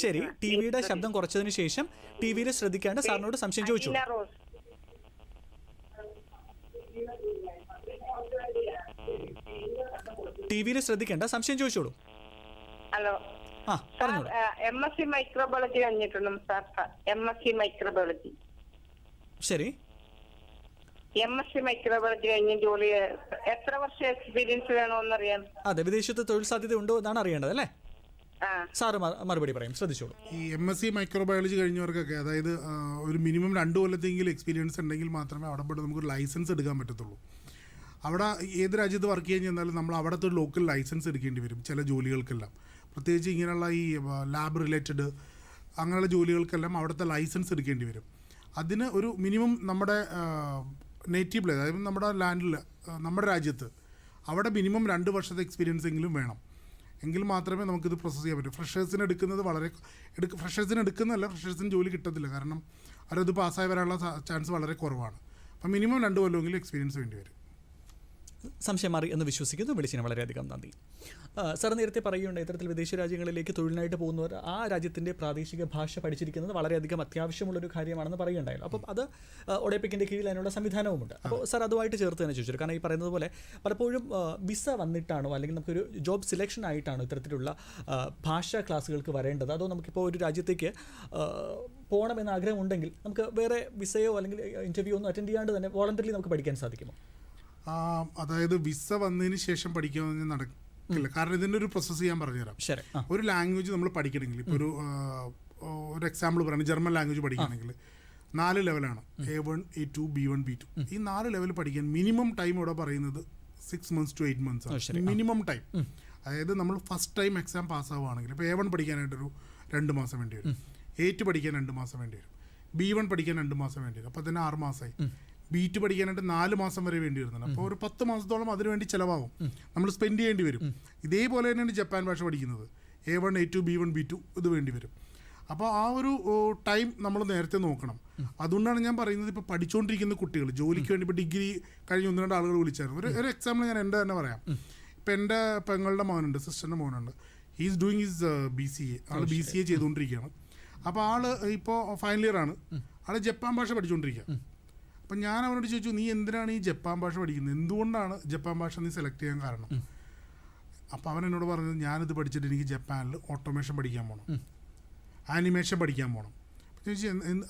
ശരി, ടിവിയുടെ ശബ്ദം കുറച്ചതിന് ശേഷം ടിവിയിൽ ശ്രദ്ധിക്കാണ്ട് സാറിനോട് സംശയം ചോദിച്ചു. ടിവിയിൽ ശ്രദ്ധിക്കേണ്ട, സംശയം ചോദിച്ചോളൂ. ഹലോ. പറഞ്ഞോളൂ. MSc മൈക്രോബയോളജി കഴിഞ്ഞിട്ടുണ്ട് സാർ. MSc microbiology. ശരി. MSc മൈക്രോബയോളജി കഴിഞ്ഞ് ജോലി എത്ര വർഷം എക്സ്പീരിയൻസ് വേണമെന്നറിയാൻ. അതെ, വിദേശത്ത് തൊഴിൽ സാധ്യത ഉണ്ടോ എന്നാണ് അറിയേണ്ടത് അല്ലേ? ആ സാറ് മറുപടി പറയും, ശ്രദ്ധിച്ചോളൂ. ഈ MSc മൈക്രോബയോളജി കഴിഞ്ഞവർക്കൊക്കെ, അതായത് ഒരു മിനിമം 2 കൊല്ലത്തെങ്കിലും എക്സ്പീരിയൻസ് ഉണ്ടെങ്കിൽ മാത്രമേ അവിടെ പോയിട്ട് നമുക്കൊരു ലൈസൻസ് എടുക്കാൻ പറ്റത്തുള്ളൂ. അവിടെ ഏത് രാജ്യത്ത് വർക്ക് ചെയ്യാൻ ചെന്നാലും നമ്മൾ അവിടുത്തെ ഒരു ലോക്കൽ ലൈസൻസ് എടുക്കേണ്ടി വരും ചില ജോലികൾക്കെല്ലാം. പ്രത്യേകിച്ച് ഇങ്ങനെയുള്ള ഈ ലാബ് റിലേറ്റഡ് അങ്ങനെയുള്ള ജോലികൾക്കെല്ലാം അവിടുത്തെ ലൈസൻസ് എടുക്കേണ്ടി വരും. അതിന് ഒരു മിനിമം നമ്മുടെ നേറ്റീവ് പ്ലേസ്, അതായത് നമ്മുടെ ലാൻഡിൽ, നമ്മുടെ രാജ്യത്ത് അവിടെ മിനിമം 2 വർഷത്തെ എക്സ്പീരിയൻസ് എങ്കിലും വേണം. എങ്കിൽ മാത്രമേ നമുക്കിത് പ്രോസസ്സ് ചെയ്യാൻ പറ്റൂ. ഫ്രഷേഴ്സിന് എടുക്കുന്നത് ഫ്രഷേഴ്സിന് എടുക്കുന്നതല്ല, ഫ്രഷേഴ്സിന് ജോലി കിട്ടത്തില്ല. കാരണം അവരത് പാസ്സായി വരാനുള്ള ചാൻസ് വളരെ കുറവാണ്. അപ്പം മിനിമം 2 കൊല്ലമെങ്കിലും എക്സ്പീരിയൻസ് വേണ്ടി വരും. സംശയം മാറി എന്ന് വിശ്വസിക്കുന്നു. വിളിച്ചതിന് വളരെയധികം നന്ദി. സാർ നേരത്തെ പറയുന്നുണ്ട്, ഇത്തരത്തിൽ വിദേശ രാജ്യങ്ങളിലേക്ക് തൊഴിലിനായിട്ട് പോകുന്നവർ ആ രാജ്യത്തിൻ്റെ പ്രാദേശിക ഭാഷ പഠിച്ചിരിക്കുന്നത് വളരെയധികം അത്യാവശ്യമുള്ളൊരു കാര്യമാണെന്ന് പറയുന്നുണ്ടായിരുന്നു. അപ്പം അത് ഒഡെപിക്കിൻ്റെ കീഴിൽ അതിനുള്ള സംവിധാനവുമുണ്ട്. അപ്പോൾ സാർ അതുമായിട്ട് ചേർത്ത് തന്നെ ചോദിച്ചു. കാരണം ഈ പറയുന്നത് പോലെ പലപ്പോഴും വിസ വന്നിട്ടാണോ അല്ലെങ്കിൽ നമുക്കൊരു ജോബ് സിലക്ഷൻ ആയിട്ടാണോ ഇത്തരത്തിലുള്ള ഭാഷാ ക്ലാസ്സുകൾക്ക് വരേണ്ടത്? അതോ നമുക്കിപ്പോൾ ഒരു രാജ്യത്തേക്ക് പോകണമെന്ന് ആഗ്രഹമുണ്ടെങ്കിൽ നമുക്ക് വേറെ വിസയോ അല്ലെങ്കിൽ ഇൻ്റർവ്യൂ ഒന്നും അറ്റൻഡ് ചെയ്യാണ്ട് തന്നെ വോളണ്ടറിലി നമുക്ക് പഠിക്കാൻ സാധിക്കുമോ? അതായത് വിസ വന്നതിന് ശേഷം പഠിക്കാമെന്ന് നടക്കില്ല. കാരണം ഇതിൻ്റെ ഒരു പ്രോസസ്സ് ഞാൻ പറഞ്ഞുതരാം. ശരി. ഒരു ലാംഗ്വേജ് നമ്മൾ പഠിക്കണമെങ്കിൽ, ഇപ്പോൾ ഒരു എക്സാമ്പിൾ പറയുന്നത് ജർമ്മൻ ലാംഗ്വേജ് പഠിക്കണമെങ്കിൽ 4 ലെവലാണ്. A1, A2, B1, B2. ഈ 4 ലെവൽ പഠിക്കാൻ മിനിമം ടൈം ഇവിടെ പറയുന്നത് 6 months to 8 months ആണ് മിനിമം ടൈം. അതായത് നമ്മൾ ഫസ്റ്റ് ടൈം എക്സാം പാസ്സാവുകയാണെങ്കിൽ ഇപ്പോൾ A1 പഠിക്കാനായിട്ടൊരു 2 മാസം വേണ്ടി വരും, A2 പഠിക്കാൻ 2 മാസം വേണ്ടി വരും, B1 പഠിക്കാൻ 2 മാസം വേണ്ടി വരും. അപ്പോൾ തന്നെ 6 മാസമായി. B2 പഠിക്കാനായിട്ട് 4 മാസം വരെ വേണ്ടി വരുന്നുണ്ട്. അപ്പോൾ ഒരു 10 മാസത്തോളം അതിനുവേണ്ടി ചിലവാകും, നമ്മൾ സ്പെൻഡ് ചെയ്യേണ്ടി വരും. ഇതേപോലെ തന്നെയാണ് ജപ്പാൻ ഭാഷ പഠിക്കുന്നത്. A1, A2, B1, B2 ഇത് വേണ്ടി വരും. അപ്പോൾ ആ ഒരു ടൈം നമ്മൾ നേരത്തെ നോക്കണം. അതുകൊണ്ടാണ് ഞാൻ പറയുന്നത്, ഇപ്പോൾ പഠിച്ചുകൊണ്ടിരിക്കുന്ന കുട്ടികൾ ജോലിക്ക് വേണ്ടി ഇപ്പോൾ ഡിഗ്രി കഴിഞ്ഞ് 1-2 ആളുകൾ വിളിച്ചായിരുന്നു. ഒരു എക്സാമ്പിൾ ഞാൻ എൻ്റെ തന്നെ പറയാം. ഇപ്പം എൻ്റെ പെങ്ങളുടെ മകനുണ്ട്, സിസ്റ്ററിൻ്റെ മകനുണ്ട്. He's doing his BCA. ആൾ BCA ചെയ്തുകൊണ്ടിരിക്കുകയാണ്. അപ്പോൾ ആൾ ഇപ്പോൾ ഫൈനൽ ഇയർ ആണ്. ആൾ ജപ്പാൻ ഭാഷ പഠിച്ചുകൊണ്ടിരിക്കുക. അപ്പം ഞാൻ അവനോട് ചോദിച്ചു, നീ എന്തിനാണ് ഈ ജപ്പാൻ ഭാഷ പഠിക്കുന്നത്, എന്തുകൊണ്ടാണ് ജപ്പാൻ ഭാഷ നീ സെലക്ട് ചെയ്യാൻ കാരണം? അപ്പോൾ അവൻ എന്നോട് പറഞ്ഞത്, ഞാനിത് പഠിച്ചിട്ട് എനിക്ക് ജപ്പാനിൽ ഓട്ടോമേഷൻ പഠിക്കാൻ പോകണം, ആനിമേഷൻ പഠിക്കാൻ പോകണം. ചോദിച്ചു,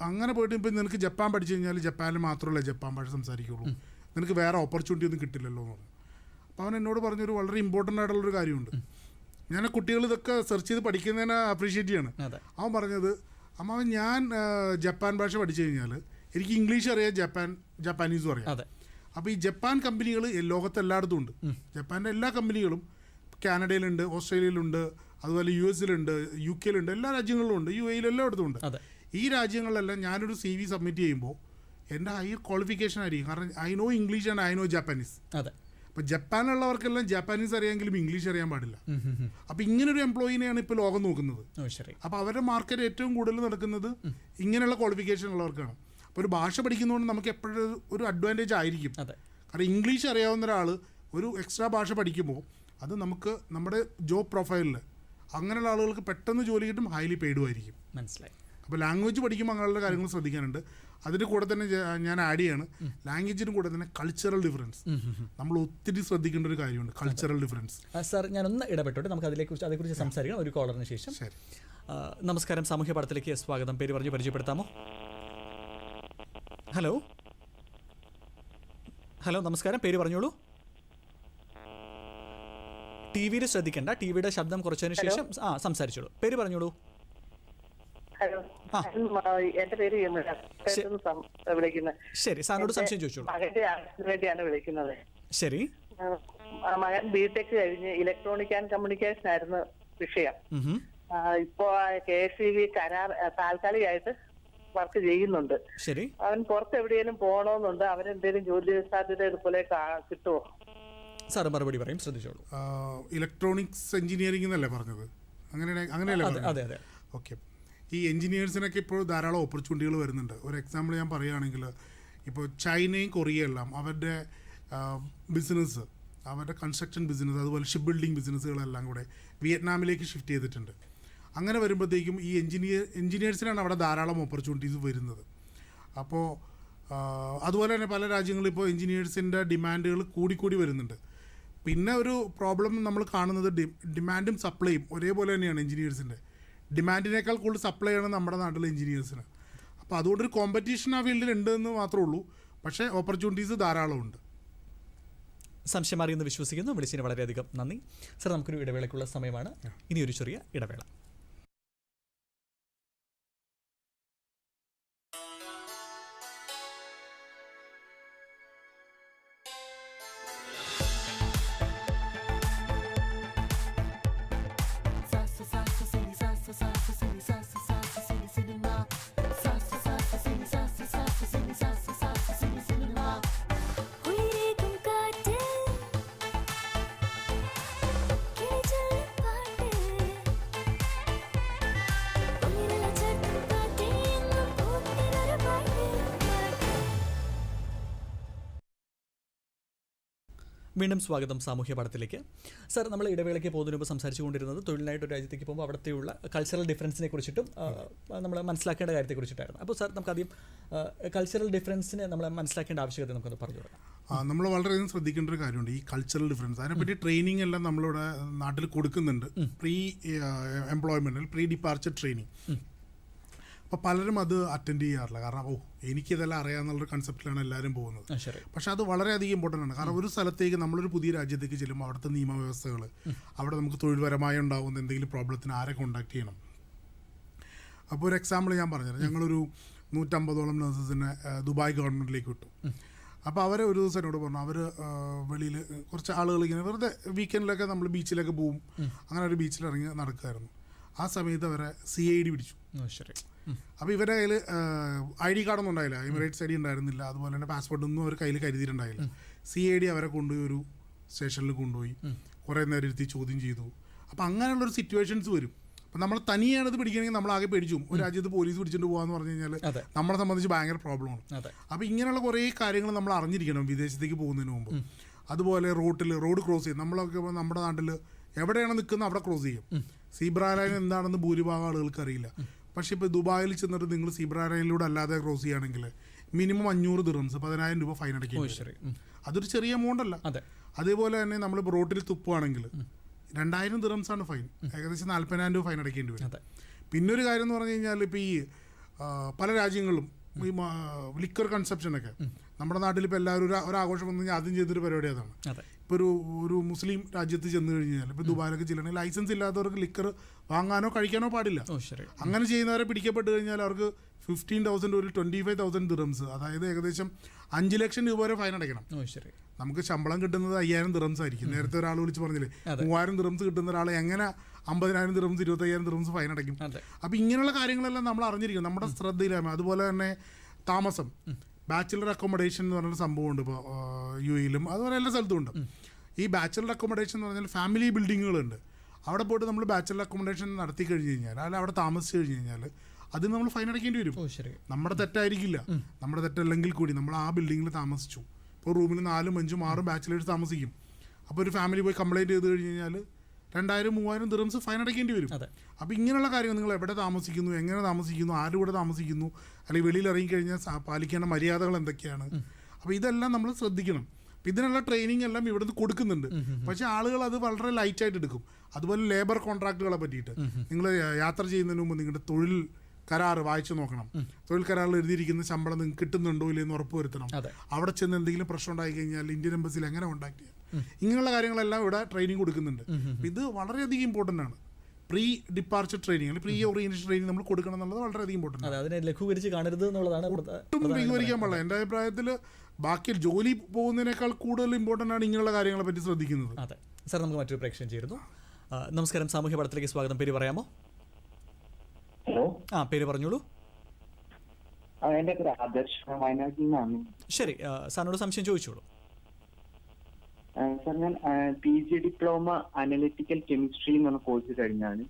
അങ്ങനെ പോയിട്ട് ഇപ്പം നിനക്ക് ജപ്പാൻ പഠിച്ചു കഴിഞ്ഞാൽ ജപ്പാനിൽ മാത്രമല്ല ജപ്പാൻ ഭാഷ സംസാരിക്കുള്ളൂ, നിനക്ക് വേറെ ഓപ്പർച്യൂണിറ്റി ഒന്നും കിട്ടില്ലല്ലോ എന്ന് പറഞ്ഞു. അപ്പോൾ അവൻ എന്നോട് പറഞ്ഞൊരു വളരെ ഇമ്പോർട്ടൻ്റ് ആയിട്ടുള്ളൊരു കാര്യമുണ്ട്. ഞാൻ കുട്ടികൾ ഇതൊക്കെ സെർച്ച് ചെയ്ത് പഠിക്കുന്നതിനെ അപ്രീഷിയേറ്റ് ചെയ്യാണ്. അവൻ പറഞ്ഞത്, അമ്മ ഞാൻ ജപ്പാൻ ഭാഷ പഠിച്ചു കഴിഞ്ഞാൽ എനിക്ക് ഇംഗ്ലീഷ് അറിയാം, ജപ്പാനീസും അറിയാം. അപ്പോൾ ഈ ജപ്പാൻ കമ്പനികൾ ലോകത്തെല്ലായിടത്തും ഉണ്ട്. ജപ്പാൻ്റെ എല്ലാ കമ്പനികളും കാനഡയിലുണ്ട്, ഓസ്ട്രേലിയയിലുണ്ട്, അതുപോലെ US-ലുണ്ട്, UK-ലുണ്ട്, എല്ലാ രാജ്യങ്ങളിലും ഉണ്ട്, UAE എല്ലായിടത്തും ഉണ്ട്. ഈ രാജ്യങ്ങളിലെല്ലാം ഞാനൊരു CV സബ്മിറ്റ് ചെയ്യുമ്പോൾ എൻ്റെ ഹയർ ക്വാളിഫിക്കേഷൻ ആയിരിക്കും. കാരണം I know English and I know Japanese. അപ്പോൾ ജപ്പാനിലുള്ളവർക്കെല്ലാം ജപ്പാനീസ് അറിയാമെങ്കിലും ഇംഗ്ലീഷ് അറിയാൻ പാടില്ല. അപ്പോൾ ഇങ്ങനൊരു എംപ്ലോയിനെയാണ് ഇപ്പോൾ ലോകം നോക്കുന്നത്. അപ്പോൾ അവരുടെ മാർക്കറ്റ് ഏറ്റവും കൂടുതൽ നടക്കുന്നത് ഇങ്ങനെയുള്ള ക്വാളിഫിക്കേഷൻ ഉള്ളവർക്കാണ്. അപ്പോൾ ഒരു ഭാഷ പഠിക്കുന്നതുകൊണ്ട് നമുക്ക് എപ്പോഴും ഒരു അഡ്വാൻറ്റേജ് ആയിരിക്കും. കാരണം ഇംഗ്ലീഷ് അറിയാവുന്ന ഒരാൾ ഒരു എക്സ്ട്രാ ഭാഷ പഠിക്കുമ്പോൾ അത് നമുക്ക് നമ്മുടെ ജോബ് പ്രൊഫൈലിൽ അങ്ങനെയുള്ള ആളുകൾക്ക് പെട്ടെന്ന് ജോലി കിട്ടും, ഹൈലി പെയ്ഡും ആയിരിക്കും. മനസ്സിലായി. അപ്പോൾ ലാംഗ്വേജ് പഠിക്കുമ്പോൾ അങ്ങനെയുള്ള കാര്യങ്ങൾ ശ്രദ്ധിക്കാനുണ്ട്. അതിൻ്റെ കൂടെ തന്നെ ഞാൻ ആഡ് ചെയ്യാണ്, ലാംഗ്വേജിന് കൂടെ തന്നെ കൾച്ചറൽ ഡിഫറൻസ് നമ്മൾ ഒത്തിരി ശ്രദ്ധിക്കേണ്ട ഒരു കാര്യമുണ്ട്. Cultural difference. സാർ ഞാനൊന്ന് ഇടപെട്ടോട്ടെ, നമുക്ക് അതേക്കുറിച്ച് സംസാരിക്കാം ഒരു കോളറിന് ശേഷം. ശരി. നമസ്കാരം, സാമൂഹ്യ പാഠത്തിലേക്ക് സ്വാഗതം. പേര് പറഞ്ഞ് പരിചയപ്പെടുത്താമോ? ഹലോ, നമസ്കാരം, പേര് പറഞ്ഞോളൂ. TV-യിൽ ശ്രദ്ധിക്കണ്ട, TV-യുടെ ശബ്ദം കുറച്ചതിന് ശേഷം സംസാരിച്ചോളൂ. പേര് പറഞ്ഞോളൂ. ഹലോ, എന്റെ പേര് വിളിക്കുന്നത്. ശരി, സാറിനോട് സംശയം ചോദിച്ചോളൂ. മകന്റെ ആവശ്യത്തിന് വേണ്ടിയാണ് വിളിക്കുന്നത്. ശരി. മകൻ BTech കഴിഞ്ഞ് ഇലക്ട്രോണിക് ആൻഡ് കമ്മ്യൂണിക്കേഷൻ ആയിരുന്നു വിഷയം. ഇപ്പോ KSEB കരാർ താൽക്കാലികമായിട്ട് വർക്ക് ചെയ്യുന്നുണ്ട്. ശരി. അവൻ പുറത്ത് എവിടെയെങ്കിലും പോകണമെന്നുണ്ട്. അവനെന്തെങ്കിലും ജോലി സാധ്യത ഇതുപോലെ കിട്ടുമോ? സാർ മറുപടി പറയും, ശ്രദ്ധിച്ചോളൂ. ഇലക്ട്രോണിക്സ് എഞ്ചിനീയറിംഗ് എന്നല്ലേ പറഞ്ഞത്? അങ്ങനെയല്ലേ? അതെ. ഓക്കെ. ഈ എഞ്ചിനീയേഴ്സിനൊക്കെ ഇപ്പോൾ ധാരാളം ഓപ്പർച്യൂണിറ്റികൾ വരുന്നുണ്ട്. ഒരു എക്സാമ്പിൾ ഞാൻ പറയുകയാണെങ്കിൽ, ഇപ്പോൾ ചൈനയും കൊറിയയെല്ലാം അവരുടെ ബിസിനസ്, അവരുടെ കൺസ്ട്രക്ഷൻ ബിസിനസ്, അതുപോലെ ഷിപ്പ് ബിൽഡിംഗ് ബിസിനസ്സുകളെല്ലാം കൂടെ വിയറ്റ്നാമിലേക്ക് ഷിഫ്റ്റ് ചെയ്തിട്ടുണ്ട്. അങ്ങനെ വരുമ്പോഴത്തേക്കും ഈ എഞ്ചിനീയേഴ്സിനാണ് അവിടെ ധാരാളം ഓപ്പർച്യൂണിറ്റീസ് വരുന്നത്. അപ്പോൾ അതുപോലെ തന്നെ പല രാജ്യങ്ങളിൽ ഇപ്പോൾ എഞ്ചിനീയേഴ്സിൻ്റെ ഡിമാൻഡുകൾ കൂടിക്കൂടി വരുന്നുണ്ട്. പിന്നെ ഒരു പ്രോബ്ലം നമ്മൾ കാണുന്നത് ഡിമാൻഡും സപ്ലൈയും ഒരേപോലെ തന്നെയാണ്. എഞ്ചിനീയേഴ്സിൻ്റെ ഡിമാൻഡിനേക്കാൾ കൂടുതൽ സപ്ലൈ ആണ് നമ്മുടെ നാട്ടിലെ എഞ്ചിനീയേഴ്സിന്. അപ്പോൾ അതുകൊണ്ടൊരു കോമ്പറ്റീഷൻ ആ ഫീൽഡിൽ ഉണ്ട് എന്ന് മാത്രമേ ഉള്ളൂ. പക്ഷേ ഓപ്പർച്യൂണിറ്റീസ് ധാരാളമുണ്ട്. സംശയം അറിയുമെന്ന് വിശ്വസിക്കുന്നു. വിളിച്ചതിന് വളരെയധികം നന്ദി സർ. നമുക്കൊരു ഇടവേളയ്ക്കുള്ള സമയമാണ്. ഇനിയൊരു ചെറിയ ഇടവേള. വീണ്ടും സ്വാഗതം സാമൂഹ്യ പാഠത്തിലേക്ക്. സർ, നമ്മൾ ഇടവേളയ്ക്ക് പോകുന്നതിന് മുമ്പ് സംസാരിച്ചു കൊണ്ടിരുന്നത് തൊഴിലിനായിട്ട് ഒരു രാജ്യത്തേക്ക് പോകുമ്പോൾ അവിടുത്തെയുള്ള കൾച്ചറൽ ഡിഫറൻസിനെ കുറിച്ചിട്ടും നമ്മൾ മനസ്സിലാക്കേണ്ട കാര്യത്തെക്കുറിച്ചിട്ടായിരുന്നു. അപ്പോൾ സാർ, നമുക്കാദ്യം കൾച്ചറൽ ഡിഫറൻസിനെ നമ്മൾ മനസ്സിലാക്കേണ്ട ആവശ്യകത നമുക്കൊന്ന് പറഞ്ഞു കൊടുക്കാം. നമ്മൾ വളരെയധികം ശ്രദ്ധിക്കേണ്ട ഒരു കാര്യമുണ്ട് ഈ കൾച്ചറൽ ഡിഫറൻസ്. അതിനെപ്പറ്റി ട്രെയിനിങ് എല്ലാം നമ്മളിവിടെ നാട്ടിൽ കൊടുക്കുന്നുണ്ട്. പ്രീ എംപ്ലോയ്മെൻറ്റിൽ പ്രീ ഡിപ്പാർച്ചർ ട്രെയിനിങ്. അപ്പോൾ പലരും അത് അറ്റൻഡ് ചെയ്യാറില്ല. കാരണം എനിക്കിതെല്ലാം അറിയാമെന്നുള്ളൊരു കൺസെപ്റ്റിലാണ് എല്ലാവരും പോകുന്നത്. പക്ഷെ അത് വളരെയധികം ഇമ്പോർട്ടൻ്റ് ആണ്. കാരണം ഒരു സ്ഥലത്തേക്ക് നമ്മളൊരു പുതിയ രാജ്യത്തേക്ക് ചെല്ലുമ്പോൾ അവിടുത്തെ നിയമവ്യവസ്ഥകൾ, അവിടെ നമുക്ക് തൊഴിൽപരമായി ഉണ്ടാകുന്ന എന്തെങ്കിലും പ്രോബ്ലത്തിന് ആരെ കോൺടാക്ട് ചെയ്യണം. അപ്പോൾ ഒരു എക്സാമ്പിൾ ഞാൻ പറഞ്ഞുതരാം. ഞങ്ങളൊരു 150ഓളം നഴ്സസിനെ ദുബായ് ഗവൺമെൻറ്റിലേക്ക് വിട്ടു. അപ്പോൾ അവർ ഒരു ദിവസം എന്നോട് പറഞ്ഞു, അവർ വെളിയിൽ കുറച്ച് ആളുകൾ ഇങ്ങനെ വെറുതെ വീക്കെൻഡിലൊക്കെ നമ്മൾ ബീച്ചിലൊക്കെ പോവും. അങ്ങനെ ഒരു ബീച്ചിലിറങ്ങി നടക്കുമായിരുന്നു. ആ സമയത്ത് അവരെ CID പിടിച്ചു. അപ്പോൾ ഇവരുടെ കയ്യിൽ ID കാർഡൊന്നും ഉണ്ടായില്ല, എമിറേറ്റ്സ് ID ഉണ്ടായിരുന്നില്ല, അതുപോലെ തന്നെ പാസ്പോർട്ടൊന്നും അവർ കയ്യിൽ കരുതിയിട്ടുണ്ടായില്ല. CID അവരെ കൊണ്ടുപോയി ഒരു സ്റ്റേഷനിൽ കൊണ്ടുപോയി കുറേ നേരം ഇരുത്തി ചോദ്യം ചെയ്തു. അപ്പോൾ അങ്ങനെയുള്ളൊരു സിറ്റുവേഷൻസ് വരും. അപ്പം നമ്മൾ തനിയാണത് പിടിക്കണമെങ്കിൽ നമ്മൾ ആകെ പേടിച്ചും. ഒരു രാജ്യത്ത് പോലീസ് പിടിച്ചിട്ട് പോകാന്ന് പറഞ്ഞു കഴിഞ്ഞാൽ നമ്മളെ സംബന്ധിച്ച് ഭയങ്കര പ്രോബ്ലമാണ്. അപ്പോൾ ഇങ്ങനെയുള്ള കുറേ കാര്യങ്ങൾ നമ്മൾ അറിഞ്ഞിരിക്കണം വിദേശത്തേക്ക് പോകുന്നതിന് മുമ്പ്. അതുപോലെ റോഡ് ക്രോസ് ചെയ്യും. നമ്മളൊക്കെ നമ്മുടെ നാട്ടിൽ എവിടെയാണ് നിൽക്കുന്നത് അവിടെ ക്രോസ് ചെയ്യും. സീബ്ര ലൈൻ എന്താണെന്ന് ഭൂരിഭാഗം ആളുകൾക്ക് അറിയില്ല. പക്ഷേ ഇപ്പോൾ ദുബായിൽ ചെന്നിട്ട് നിങ്ങൾ സീബ്ര ലൈനിലൂടെ അല്ലാതെ ക്രോസ് ചെയ്യുകയാണെങ്കിൽ മിനിമം 500 ദിർഹംസ്, 10,000 രൂപ ഫൈൻ അടയ്ക്കും. അതൊരു ചെറിയ എമൗണ്ട് അല്ല. അതേപോലെ തന്നെ നമ്മളിപ്പോൾ റോട്ടിൽ തുപ്പുകയാണെങ്കിൽ 2,000 ദിർഹംസാണ് ഫൈൻ. ഏകദേശം 40,000 രൂപ ഫൈൻ അടയ്ക്കേണ്ടി വരും. പിന്നെ ഒരു കാര്യം എന്ന് പറഞ്ഞു കഴിഞ്ഞാൽ ഇപ്പോൾ ഈ പല രാജ്യങ്ങളും ഈ ലിക്കർ കൺസപ്ഷനൊക്കെ നമ്മുടെ നാട്ടിൽ ഇപ്പോൾ എല്ലാവരും ഒരു ആഘോഷം വന്നു കഴിഞ്ഞാൽ ആദ്യം ചെയ്തൊരു പരിപാടി അതാണ്. ഇപ്പോൾ ഒരു മുസ്ലിം രാജ്യത്ത് ചെന്ന് കഴിഞ്ഞാൽ ഇപ്പോൾ ദുബായിലൊക്കെ ചെല്ലണമെങ്കിൽ ലൈസൻസ് ഇല്ലാത്തവർക്ക് ലിക്കർ വാങ്ങാനോ കഴിക്കാനോ പാടില്ല. അങ്ങനെ ചെയ്യുന്നവരെ പിടിക്കപ്പെട്ട് കഴിഞ്ഞാൽ അവർക്ക് 15,000 ഒരു 25,000 ദിർഹംസ്, അതായത് ഏകദേശം 5 ലക്ഷം രൂപ വരെ ഫൈൻ അടയ്ക്കണം. നമുക്ക് ശമ്പളം കിട്ടുന്നത് 5,000 ദിർഹംസ് ആയിരിക്കും. നേരത്തെ ഒരാൾ വിളിച്ച് പറഞ്ഞില്ലേ 3,000 ദിർഹംസ് കിട്ടുന്ന ഒരാൾ എങ്ങനെ 50,000 ദിർഹംസ് 25,000 ദിർഹംസ് ഫൈൻ അടയ്ക്കും. അപ്പോൾ ഇങ്ങനെയുള്ള കാര്യങ്ങളെല്ലാം നമ്മൾ അറിഞ്ഞിരിക്കും, നമ്മുടെ ശ്രദ്ധയിലാകും. അതുപോലെ തന്നെ താമസം, ബാച്ചിലർ അക്കോമഡേഷൻ എന്ന് പറഞ്ഞൊരു സംഭവമുണ്ട് ഇപ്പോൾ UAE-ലും അതുപോലെ എല്ലാ സ്ഥലത്തും ഉണ്ട്. ഈ ബാച്ചിലർ അക്കോമഡേഷൻ എന്ന് പറഞ്ഞാൽ ഫാമിലി ബിൽഡിങ്ങുകളുണ്ട്. അവിടെ പോയിട്ട് നമ്മൾ ബാച്ചിലർ അക്കോമഡേഷൻ നടത്തി കഴിഞ്ഞ് കഴിഞ്ഞാൽ അല്ലെങ്കിൽ അവിടെ താമസിച്ച് കഴിഞ്ഞ് കഴിഞ്ഞാൽ അതിന് നമ്മൾ ഫൈൻ അടയ്ക്കേണ്ടി വരും. നമ്മുടെ തെറ്റായിരിക്കില്ല, നമ്മുടെ തെറ്റല്ലെങ്കിൽ കൂടി നമ്മൾ ആ ബിൽഡിങ്ങിൽ താമസിച്ചു. ഇപ്പോൾ റൂമിൽ 4, 5, 6 ബാച്ചിലേഴ്സ് താമസിക്കും. അപ്പോൾ ഒരു ഫാമിലി പോയി കംപ്ലൈൻറ്റ് ചെയ്ത് കഴിഞ്ഞ് കഴിഞ്ഞാൽ 2,000, 3,000 ദിർഹംസ് ഫൈൻ അടയ്ക്കേണ്ടി വരും. അപ്പോൾ ഇങ്ങനെയുള്ള കാര്യങ്ങൾ നിങ്ങൾ എവിടെ താമസിക്കുന്നു, എങ്ങനെ താമസിക്കുന്നു, ആരുടെ കൂടെ താമസിക്കുന്നു, അല്ലെങ്കിൽ വെളിയിൽ ഇറങ്ങിക്കഴിഞ്ഞാൽ പാലിക്കേണ്ട മര്യാദകൾ എന്തൊക്കെയാണ്, അപ്പോൾ ഇതെല്ലാം നമ്മൾ ശ്രദ്ധിക്കണം. അപ്പോൾ ഇതിനുള്ള ട്രെയിനിങ് എല്ലാം ഇവിടുന്ന് കൊടുക്കുന്നുണ്ട്. പക്ഷേ ആളുകൾ അത് വളരെ ലൈറ്റായിട്ട് എടുക്കും. അതുപോലെ ലേബർ കോൺട്രാക്റ്റുകളെ പറ്റിയിട്ട് നിങ്ങൾ യാത്ര ചെയ്യുന്നതിന് മുമ്പ് നിങ്ങളുടെ തൊഴിൽ കരാർ വായിച്ചു നോക്കണം. തൊഴിൽ കരാറിൽ എഴുതിയിരിക്കുന്ന ശമ്പളം നിങ്ങൾക്ക് കിട്ടുന്നുണ്ടോ ഇല്ലെന്ന് ഉറപ്പ് വരുത്തണം. അവിടെ ചെന്ന് എന്തെങ്കിലും പ്രശ്നം ഉണ്ടായി കഴിഞ്ഞാൽ ഇന്ത്യൻ എംബസിയിൽ എങ്ങനെ കോൺടാക്ട് ചെയ്യാം, ഇങ്ങനെയുള്ള കാര്യങ്ങളെല്ലാം ഇവിടെ ട്രെയിനിങ് കൊടുക്കുന്നുണ്ട്. ഇത് വളരെയധികം ഇമ്പോർട്ടൻ്റ് ആണ്. പ്രീ ഡിപ്പാർച്ചർ ട്രെയിനിങ് അല്ലെങ്കിൽ പ്രീ ഓറിയന്റേഷൻ ട്രെയിനിങ് നമ്മൾ കൊടുക്കണം എന്നുള്ളത് വളരെയധികം ഇമ്പോർട്ടൻ്റ് ആണ്. അതിനെ ലഘൂകരിച്ച് കാണരുത് എന്നുള്ളതാണ്. ഒട്ടും ലഘൂകരിക്കാൻ പാടില്ല. എൻ്റെ അഭിപ്രായത്തിൽ ബാക്കി ജോലി പോകുന്നതിനേക്കാൾ കൂടുതൽ ഇമ്പോർട്ടൻ്റ് ആണ് ഇങ്ങനെയുള്ള കാര്യങ്ങളെ പറ്റി ശ്രദ്ധിക്കുന്നത്. അതെ സാർ, നമുക്ക് മറ്റൊരു പ്രേക്ഷകൻ ചേരുന്നു. നമസ്കാരം, സാമൂഹ്യ പാഠത്തിലേക്ക് സ്വാഗതം. പേര് പറയാമോ? ഹലോ, പേര് പറഞ്ഞോളൂ. എൻ്റെ പേര് ആദർശ്, വയനാട്ടിൽ നിന്നാണ്. ശരി, സാറിനോട് സംശയം ചോദിച്ചോളൂ. സാർ, ഞാൻ PG ഡിപ്ലോമ അനലിറ്റിക്കൽ കെമിസ്ട്രി എന്ന കോഴ്സ് കഴിഞ്ഞാണ്.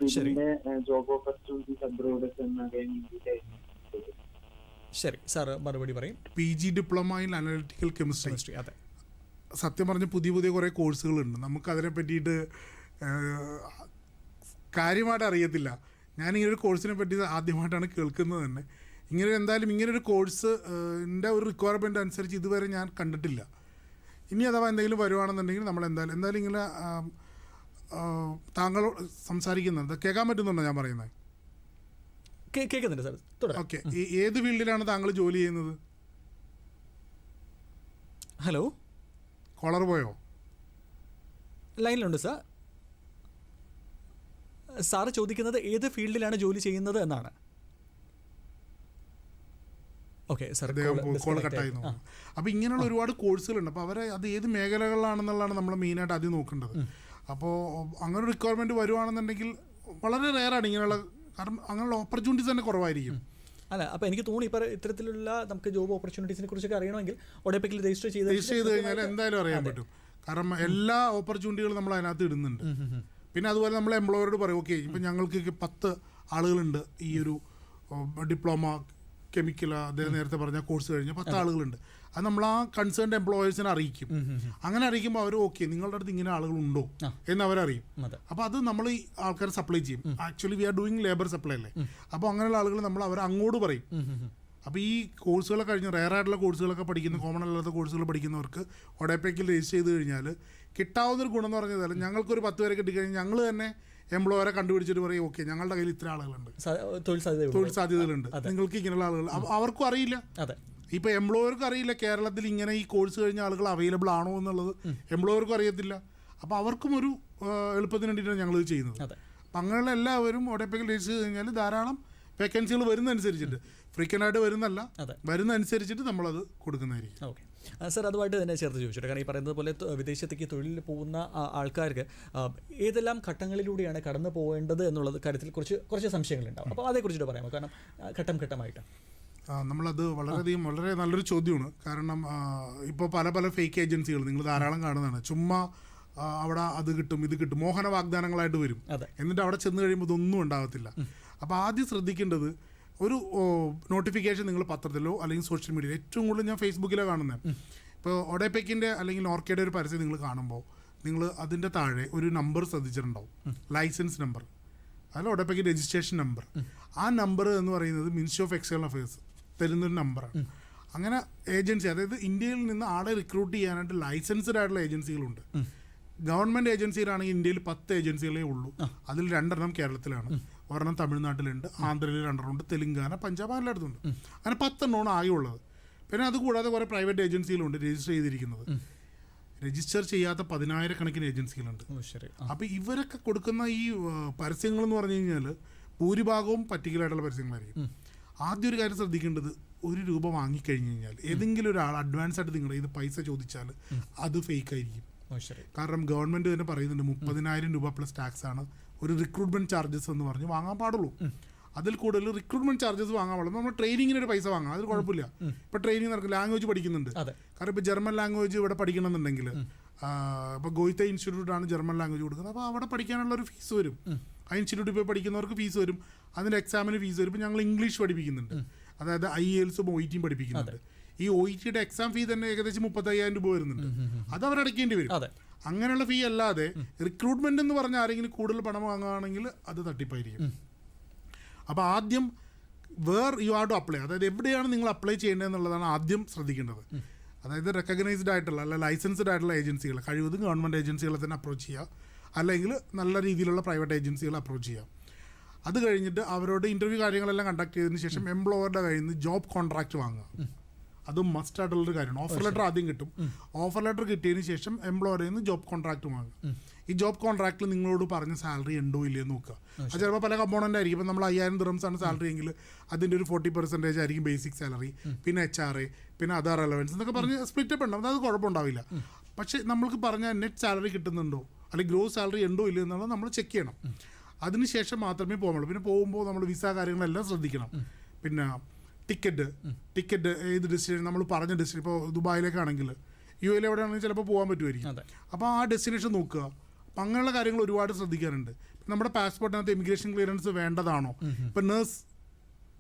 ഇതിന്റെ ജോബ് ഓപ്പർച്യൂണിറ്റീസ് അബ്രോഡ് എന്നറിയാൻ വേണ്ടിയിട്ടായിരുന്നു. ശരി, സാർ മറുപടി പറയും. PG diploma in analytical chemistry. അതെ, സത്യം പറഞ്ഞ പുതിയ കുറേ കോഴ്സുകളുണ്ട്. നമുക്കതിനെ പറ്റിയിട്ട് കാര്യമായിട്ട് അറിയത്തില്ല. ഞാനിങ്ങനൊരു കോഴ്സിനെ പറ്റി ആദ്യമായിട്ടാണ് കേൾക്കുന്നത് തന്നെ. ഇങ്ങനൊരു കോഴ്സ് എൻ്റെ ഒരു റിക്വയർമെൻ്റ് അനുസരിച്ച് ഇതുവരെ ഞാൻ കണ്ടിട്ടില്ല. ഇനി അഥവാ എന്തെങ്കിലും വരുവാണെന്നുണ്ടെങ്കിൽ നമ്മൾ എന്തായാലും ഇങ്ങനെ താങ്കൾ സംസാരിക്കുന്നുണ്ട്. കേൾക്കാൻ പറ്റുന്നുണ്ടോ ഞാൻ പറയുന്നത്? കേൾക്കുന്നുണ്ട് സാർ, തുടരാം. ഓക്കെ, ഏത് ഫീൽഡിലാണ് താങ്കൾ ജോലി ചെയ്യുന്നത്? ഹലോ, കോളർ പോയോ? ലൈനിലുണ്ട് സാർ. സാറ് ചോദിക്കുന്നത് ഏത് ഫീൽഡിലാണ് ജോലി ചെയ്യുന്നത് എന്നാണ്. ഓക്കെ സാർ, കോൾ കട്ടായി നോക്കും. അപ്പോൾ ഇങ്ങനെയുള്ള ഒരുപാട് കോഴ്സുകളുണ്ട്. അപ്പോൾ അവരെ അത് ഏത് മേഖലകളിലാണെന്നുള്ളതാണ് നമ്മൾ മെയിനായിട്ട് ആദ്യം നോക്കേണ്ടത്. അപ്പോൾ അങ്ങനെ റിക്വയർമെൻറ്റ് വരുവാണെന്നുണ്ടെങ്കിൽ വളരെ റെയറാണ് ഇങ്ങനെയുള്ള, കാരണം അങ്ങനെയുള്ള ഓപ്പർച്യൂണിറ്റീസ് തന്നെ കുറവായിരിക്കും. അല്ല, അപ്പോൾ എനിക്ക് തോന്നി ഇപ്പോൾ ഇത്തരത്തിലുള്ള നമുക്ക് ജോബ് ഓപ്പർച്യൂണിറ്റീസിനെ കുറിച്ചൊക്കെ അറിയണമെങ്കിൽ ഒഡെപെക്കിൽ രജിസ്റ്റർ ചെയ്ത് കഴിഞ്ഞാൽ എന്തായാലും അറിയാൻ പറ്റും. കാരണം എല്ലാ ഓപ്പർച്യൂണിറ്റികളും നമ്മൾ അതിനകത്ത് ഇടുന്നുണ്ട്. പിന്നെ അതുപോലെ നമ്മൾ എംപ്ലോയറോട് പറയും, ഓക്കെ ഇപ്പം ഞങ്ങൾക്ക് 10 ആളുകളുണ്ട് ഈ ഒരു ഡിപ്ലോമ കെമിക്കൽ അദ്ദേഹം നേരത്തെ പറഞ്ഞ കോഴ്സ് കഴിഞ്ഞ 10 ആളുകളുണ്ട്. അത് നമ്മൾ ആ കൺസേൺഡ് എംപ്ലോയേഴ്സിനെ അറിയിക്കും. അങ്ങനെ അറിയിക്കുമ്പോൾ അവർ ഓക്കെ നിങ്ങളുടെ അടുത്ത് ഇങ്ങനെ ആളുകളുണ്ടോ എന്ന് അവരറിയും. അപ്പോൾ അത് നമ്മൾ ഈ ആൾക്കാർ സപ്ലൈ ചെയ്യും. Actually we are doing labour supply അല്ലേ. അപ്പോൾ അങ്ങനെയുള്ള ആളുകൾ നമ്മൾ അവർ അങ്ങോട്ട് പറയും. അപ്പോൾ ഈ കോഴ്സുകളൊക്കെ കഴിഞ്ഞ് റെയറായിട്ടുള്ള കോഴ്സുകളൊക്കെ പഠിക്കുന്ന, കോമൺ അല്ലാത്ത കോഴ്സുകൾ പഠിക്കുന്നവർക്ക് ഒഡെപെക്കിൽ രജിസ്റ്റർ ചെയ്ത് കഴിഞ്ഞാൽ കിട്ടാവുന്നൊരു ഗുണം എന്ന് പറഞ്ഞാൽ ഞങ്ങൾക്കൊരു 10 പേരെ കിട്ടിക്കഴിഞ്ഞാൽ ഞങ്ങൾ തന്നെ എംപ്ലോയറെ കണ്ടുപിടിച്ചിട്ട് പറയും, ഓക്കെ ഞങ്ങളുടെ കയ്യിൽ ഇത്ര ആളുകളുണ്ട്, തൊഴിൽ സാധ്യതകളുണ്ട്, നിങ്ങൾക്ക് ഇങ്ങനെയുള്ള ആളുകൾ. അവർക്കും അറിയില്ല, ഇപ്പോൾ എംപ്ലോയർക്കും അറിയില്ല കേരളത്തിൽ ഇങ്ങനെ ഈ കോഴ്സ് കഴിഞ്ഞ ആളുകൾ അവൈലബിൾ ആണോ എന്നുള്ളത് എംപ്ലോയർക്കും അറിയത്തില്ല. അപ്പോൾ അവർക്കും ഒരു എളുപ്പത്തിന് വേണ്ടിയിട്ടാണ് ഞങ്ങൾ ഇത് ചെയ്യുന്നത്. അപ്പം അങ്ങനെയുള്ള എല്ലാവരും ഒഡെപെക്കിൽ രജിസ്റ്റർ ചെയ്ത് കഴിഞ്ഞാൽ ധാരാളം വേക്കൻസികൾ വരുന്നതനുസരിച്ചിട്ട്, ഫ്രീക്വൻ്റ് ആയിട്ട് വരുന്നല്ല, വരുന്നതനുസരിച്ചിട്ട് നമ്മളത് കൊടുക്കുന്നതായിരിക്കും. ഓക്കെ സാർ, അതുമായിട്ട് തന്നെ ചേർത്ത് ചോദിച്ചിട്ട്, കാരണം ഈ പറയുന്നത് പോലെ വിദേശത്തേക്ക് തൊഴിലിൽ പോകുന്ന ആൾക്കാർക്ക് ഏതെല്ലാം ഘട്ടങ്ങളിലൂടെയാണ് കടന്നു പോകേണ്ടത് എന്നുള്ളത് കാര്യത്തിൽ കുറച്ച് സംശയങ്ങളുണ്ടാവും. അപ്പോൾ അതേക്കുറിച്ചിട്ട് പറയാമോ? കാരണം ഘട്ടമായിട്ട് നമ്മളത് വളരെയധികം വളരെ നല്ലൊരു ചോദ്യമാണ്. കാരണം ഇപ്പോൾ പല ഫേക്ക് ഏജൻസികൾ നിങ്ങൾ ധാരാളം കാണുന്നതാണ്. ചുമ്മാ അവിടെ അത് കിട്ടും ഇത് കിട്ടും മോഹന വാഗ്ദാനങ്ങളായിട്ട് വരും. എന്നിട്ട് അവിടെ ചെന്ന് കഴിയുമ്പോൾ ഇതൊന്നും ഉണ്ടാകത്തില്ല. അപ്പോൾ ആദ്യം ശ്രദ്ധിക്കേണ്ടത്, ഒരു നോട്ടിഫിക്കേഷൻ നിങ്ങൾ പത്രത്തിലോ അല്ലെങ്കിൽ സോഷ്യൽ മീഡിയയിലോ, ഏറ്റവും കൂടുതൽ ഞാൻ ഫേസ്ബുക്കിലോ കാണുന്നത്, ഇപ്പോൾ ഒഡെപെക്കിൻ്റെ അല്ലെങ്കിൽ നോർക്കയുടെ ഒരു പരസ്യം നിങ്ങൾ കാണുമ്പോൾ നിങ്ങൾ അതിൻ്റെ താഴെ ഒരു നമ്പർ ശ്രദ്ധിച്ചിട്ടുണ്ടാവും, ലൈസൻസ് നമ്പർ, അതിൽ ഒഡെപെക്ക് രജിസ്ട്രേഷൻ നമ്പർ. ആ നമ്പർ എന്ന് പറയുന്നത് മിനിസ്ട്രി ഓഫ് എക്സ്റ്റേണൽ അഫയേഴ്സ് തരുന്നൊരു നമ്പറാണ്. അങ്ങനെ ഏജൻസി, അതായത് ഇന്ത്യയിൽ നിന്ന് ആളെ റിക്രൂട്ട് ചെയ്യാനായിട്ട് ലൈസൻസ്ഡ് ആയിട്ടുള്ള ഏജൻസികളുണ്ട്. ഗവൺമെൻറ് ഏജൻസിയിലാണെങ്കിൽ ഇന്ത്യയിൽ 10 ഏജൻസികളേ ഉള്ളൂ. അതിൽ 2 കേരളത്തിലാണ്, ഒരെണ്ണം തമിഴ്നാട്ടിലുണ്ട്, ആന്ധ്രയിൽ 2 തെലുങ്കാന, പഞ്ചാബ് എല്ലായിടത്തുണ്ട്. അങ്ങനെ 10 ആകെ ഉള്ളത്. പിന്നെ അതുകൂടാതെ കുറേ പ്രൈവറ്റ് ഏജൻസികളുണ്ട് രജിസ്റ്റർ ചെയ്തിരിക്കുന്നത്. രജിസ്റ്റർ ചെയ്യാത്ത 10,000 ഏജൻസികളുണ്ട്. അപ്പോൾ ഇവരൊക്കെ കൊടുക്കുന്ന ഈ പരസ്യങ്ങൾ എന്ന് പറഞ്ഞു കഴിഞ്ഞാൽ ഭൂരിഭാഗവും പർട്ടിക്കുലറായിട്ടുള്ള പരസ്യങ്ങളായിരിക്കും. ആദ്യം ഒരു കാര്യം ശ്രദ്ധിക്കേണ്ടത്, ₹1 വാങ്ങിക്കഴിഞ്ഞ് കഴിഞ്ഞാൽ ഏതെങ്കിലും ഒരാൾ അഡ്വാൻസ് ആയിട്ട് നിങ്ങളുടെ ഇത് പൈസ ചോദിച്ചാൽ അത് ഫേക്ക് ആയിരിക്കും. കാരണം ഗവൺമെൻറ് തന്നെ പറയുന്നുണ്ട് 30,000 രൂപ പ്ലസ് ടാക്സ് ആണ് ഒരു റിക്രൂട്ട്മെന്റ് ചാർജസ് എന്ന് പറഞ്ഞ് വാങ്ങാൻ പാടുള്ളൂ. അതിൽ കൂടുതൽ റിക്രൂട്ട്മെന്റ് ചാർജസ് വാങ്ങാൻ പാടുള്ളൂ. നമ്മൾ ട്രെയിനിങ്ങിന് ഒരു പൈസ വാങ്ങാം, അതിൽ കുഴപ്പമില്ല. ഇപ്പോൾ ട്രെയിനിങ് നടക്കും, ലാംഗ്വേജ് പഠിക്കുന്നുണ്ട്. കാരണം ഇപ്പോൾ ജർമ്മൻ ലാംഗ്വേജ് ഇവിടെ പഠിക്കണമെന്നുണ്ടെങ്കിൽ ഇപ്പോൾ ഗോയിത്ത ഇൻസ്റ്റിറ്റ്യൂട്ടാണ് ജർമ്മൻ ലാംഗ്വേജ് കൊടുക്കുന്നത്. അപ്പോൾ അവിടെ പഠിക്കാനുള്ള ഒരു ഫീസ് വരും. ആ ഇൻസ്റ്റിറ്റ്യൂട്ടിൽ പോയി പഠിക്കുന്നവർക്ക് ഫീസ് വരും, അതിൻ്റെ എക്സാമിന് ഫീസ് വരും. ഇപ്പോൾ ഞങ്ങൾ ഇംഗ്ലീഷ് പഠിപ്പിക്കുന്നുണ്ട്, അതായത് IELTS OET പഠിപ്പിക്കുന്നുണ്ട്. ഈ OET എക്സാം ഫീ തന്നെ ഏകദേശം 35,000 രൂപ വരുന്നുണ്ട്. അത് അവരടയ്ക്കേണ്ടി വരും. അങ്ങനെയുള്ള ഫീ അല്ലാതെ റിക്രൂട്ട്മെന്റ് എന്ന് പറഞ്ഞാൽ ആരെങ്കിലും കൂടുതൽ പണം വാങ്ങുകയാണെങ്കിൽ അത് തട്ടിപ്പായിരിക്കും. അപ്പോൾ ആദ്യം where you are to apply, അതായത് എവിടെയാണ് നിങ്ങൾ അപ്ലൈ ചെയ്യേണ്ടത് എന്നുള്ളതാണ് ആദ്യം ശ്രദ്ധിക്കേണ്ടത്. അതായത് റെക്കഗ്നൈസ്ഡ് ആയിട്ടുള്ള അല്ല ലൈസൻസ്ഡ് ആയിട്ടുള്ള ഏജൻസികൾ, കഴിവതും ഗവൺമെൻറ് ഏജൻസികളെ തന്നെ അപ്രോച്ച് ചെയ്യുക, അല്ലെങ്കിൽ നല്ല രീതിയിലുള്ള പ്രൈവറ്റ് ഏജൻസികളെ അപ്രോച്ച് ചെയ്യുക. അത് കഴിഞ്ഞിട്ട് അവരോട് ഇൻ്റർവ്യൂ കാര്യങ്ങളെല്ലാം കണ്ടക്ട് ചെയ്തതിന് ശേഷം എംപ്ലോയറുടെ കയ്യിൽ നിന്ന് ജോബ് കോൺട്രാക്ട് വാങ്ങുക. അതും മസ്റ്റ് ആയിട്ടുള്ളൊരു കാര്യമാണ്. ഓഫർ ലെറ്റർ ആദ്യം കിട്ടും. ഓഫർ ലെറ്റർ കിട്ടിയതിന് ശേഷം എംപ്ലോയറിൽ നിന്ന് ജോബ് കോൺട്രാക്ട് വാങ്ങുക. ഈ ജോബ് കോൺട്രാക്റ്റിൽ നിങ്ങളോട് പറഞ്ഞ സാലറി ഉണ്ടോ ഇല്ലയെന്ന് നോക്കുക. അത് ചിലപ്പോൾ പല കമ്പോണൻ്റ് ആയിരിക്കും. ഇപ്പം നമ്മൾ 5,000 ദിർഹംസാണ് സാലറി എങ്കിൽ അതിൻ്റെ ഒരു 40% ആയിരിക്കും ബേസിക് സാലറി, പിന്നെ HRA, പിന്നെ അതർ അലവൻസ് എന്നൊക്കെ പറഞ്ഞ് സ്പ്ലിറ്റപ്പ് ഉണ്ടാവും. അത് കുഴപ്പമുണ്ടാവില്ല. പക്ഷേ നമ്മൾക്ക് പറഞ്ഞാൽ നെറ്റ് സാലറി കിട്ടുന്നുണ്ടോ അല്ലെങ്കിൽ ഗ്രോസ് സാലറി ഉണ്ടോ ഇല്ലയോ എന്നുള്ളത് നമ്മൾ ചെക്ക് ചെയ്യണം. അതിനുശേഷം മാത്രമേ പോകുള്ളൂ. പിന്നെ പോകുമ്പോൾ നമ്മൾ വിസ കാര്യങ്ങളെല്ലാം ശ്രദ്ധിക്കണം. പിന്നെ ടിക്കറ്റ് ഏത് ഡെസ്റ്റിനേഷൻ, നമ്മൾ പറഞ്ഞ ഡെസ്റ്റിനേഷൻ, ഇപ്പോൾ ദുബായിലേക്കാണെങ്കിൽ UAE എവിടെയാണെങ്കിൽ ചിലപ്പോൾ പോകാൻ പറ്റുമായിരിക്കും. അപ്പോൾ ആ ഡെസ്റ്റിനേഷൻ നോക്കുക. അപ്പം അങ്ങനെയുള്ള കാര്യങ്ങൾ ഒരുപാട് ശ്രദ്ധിക്കാറുണ്ട്. നമ്മുടെ പാസ്പോർട്ടിനകത്ത് ഇമിഗ്രേഷൻ ക്ലിയറൻസ് വേണ്ടതാണോ? ഇപ്പം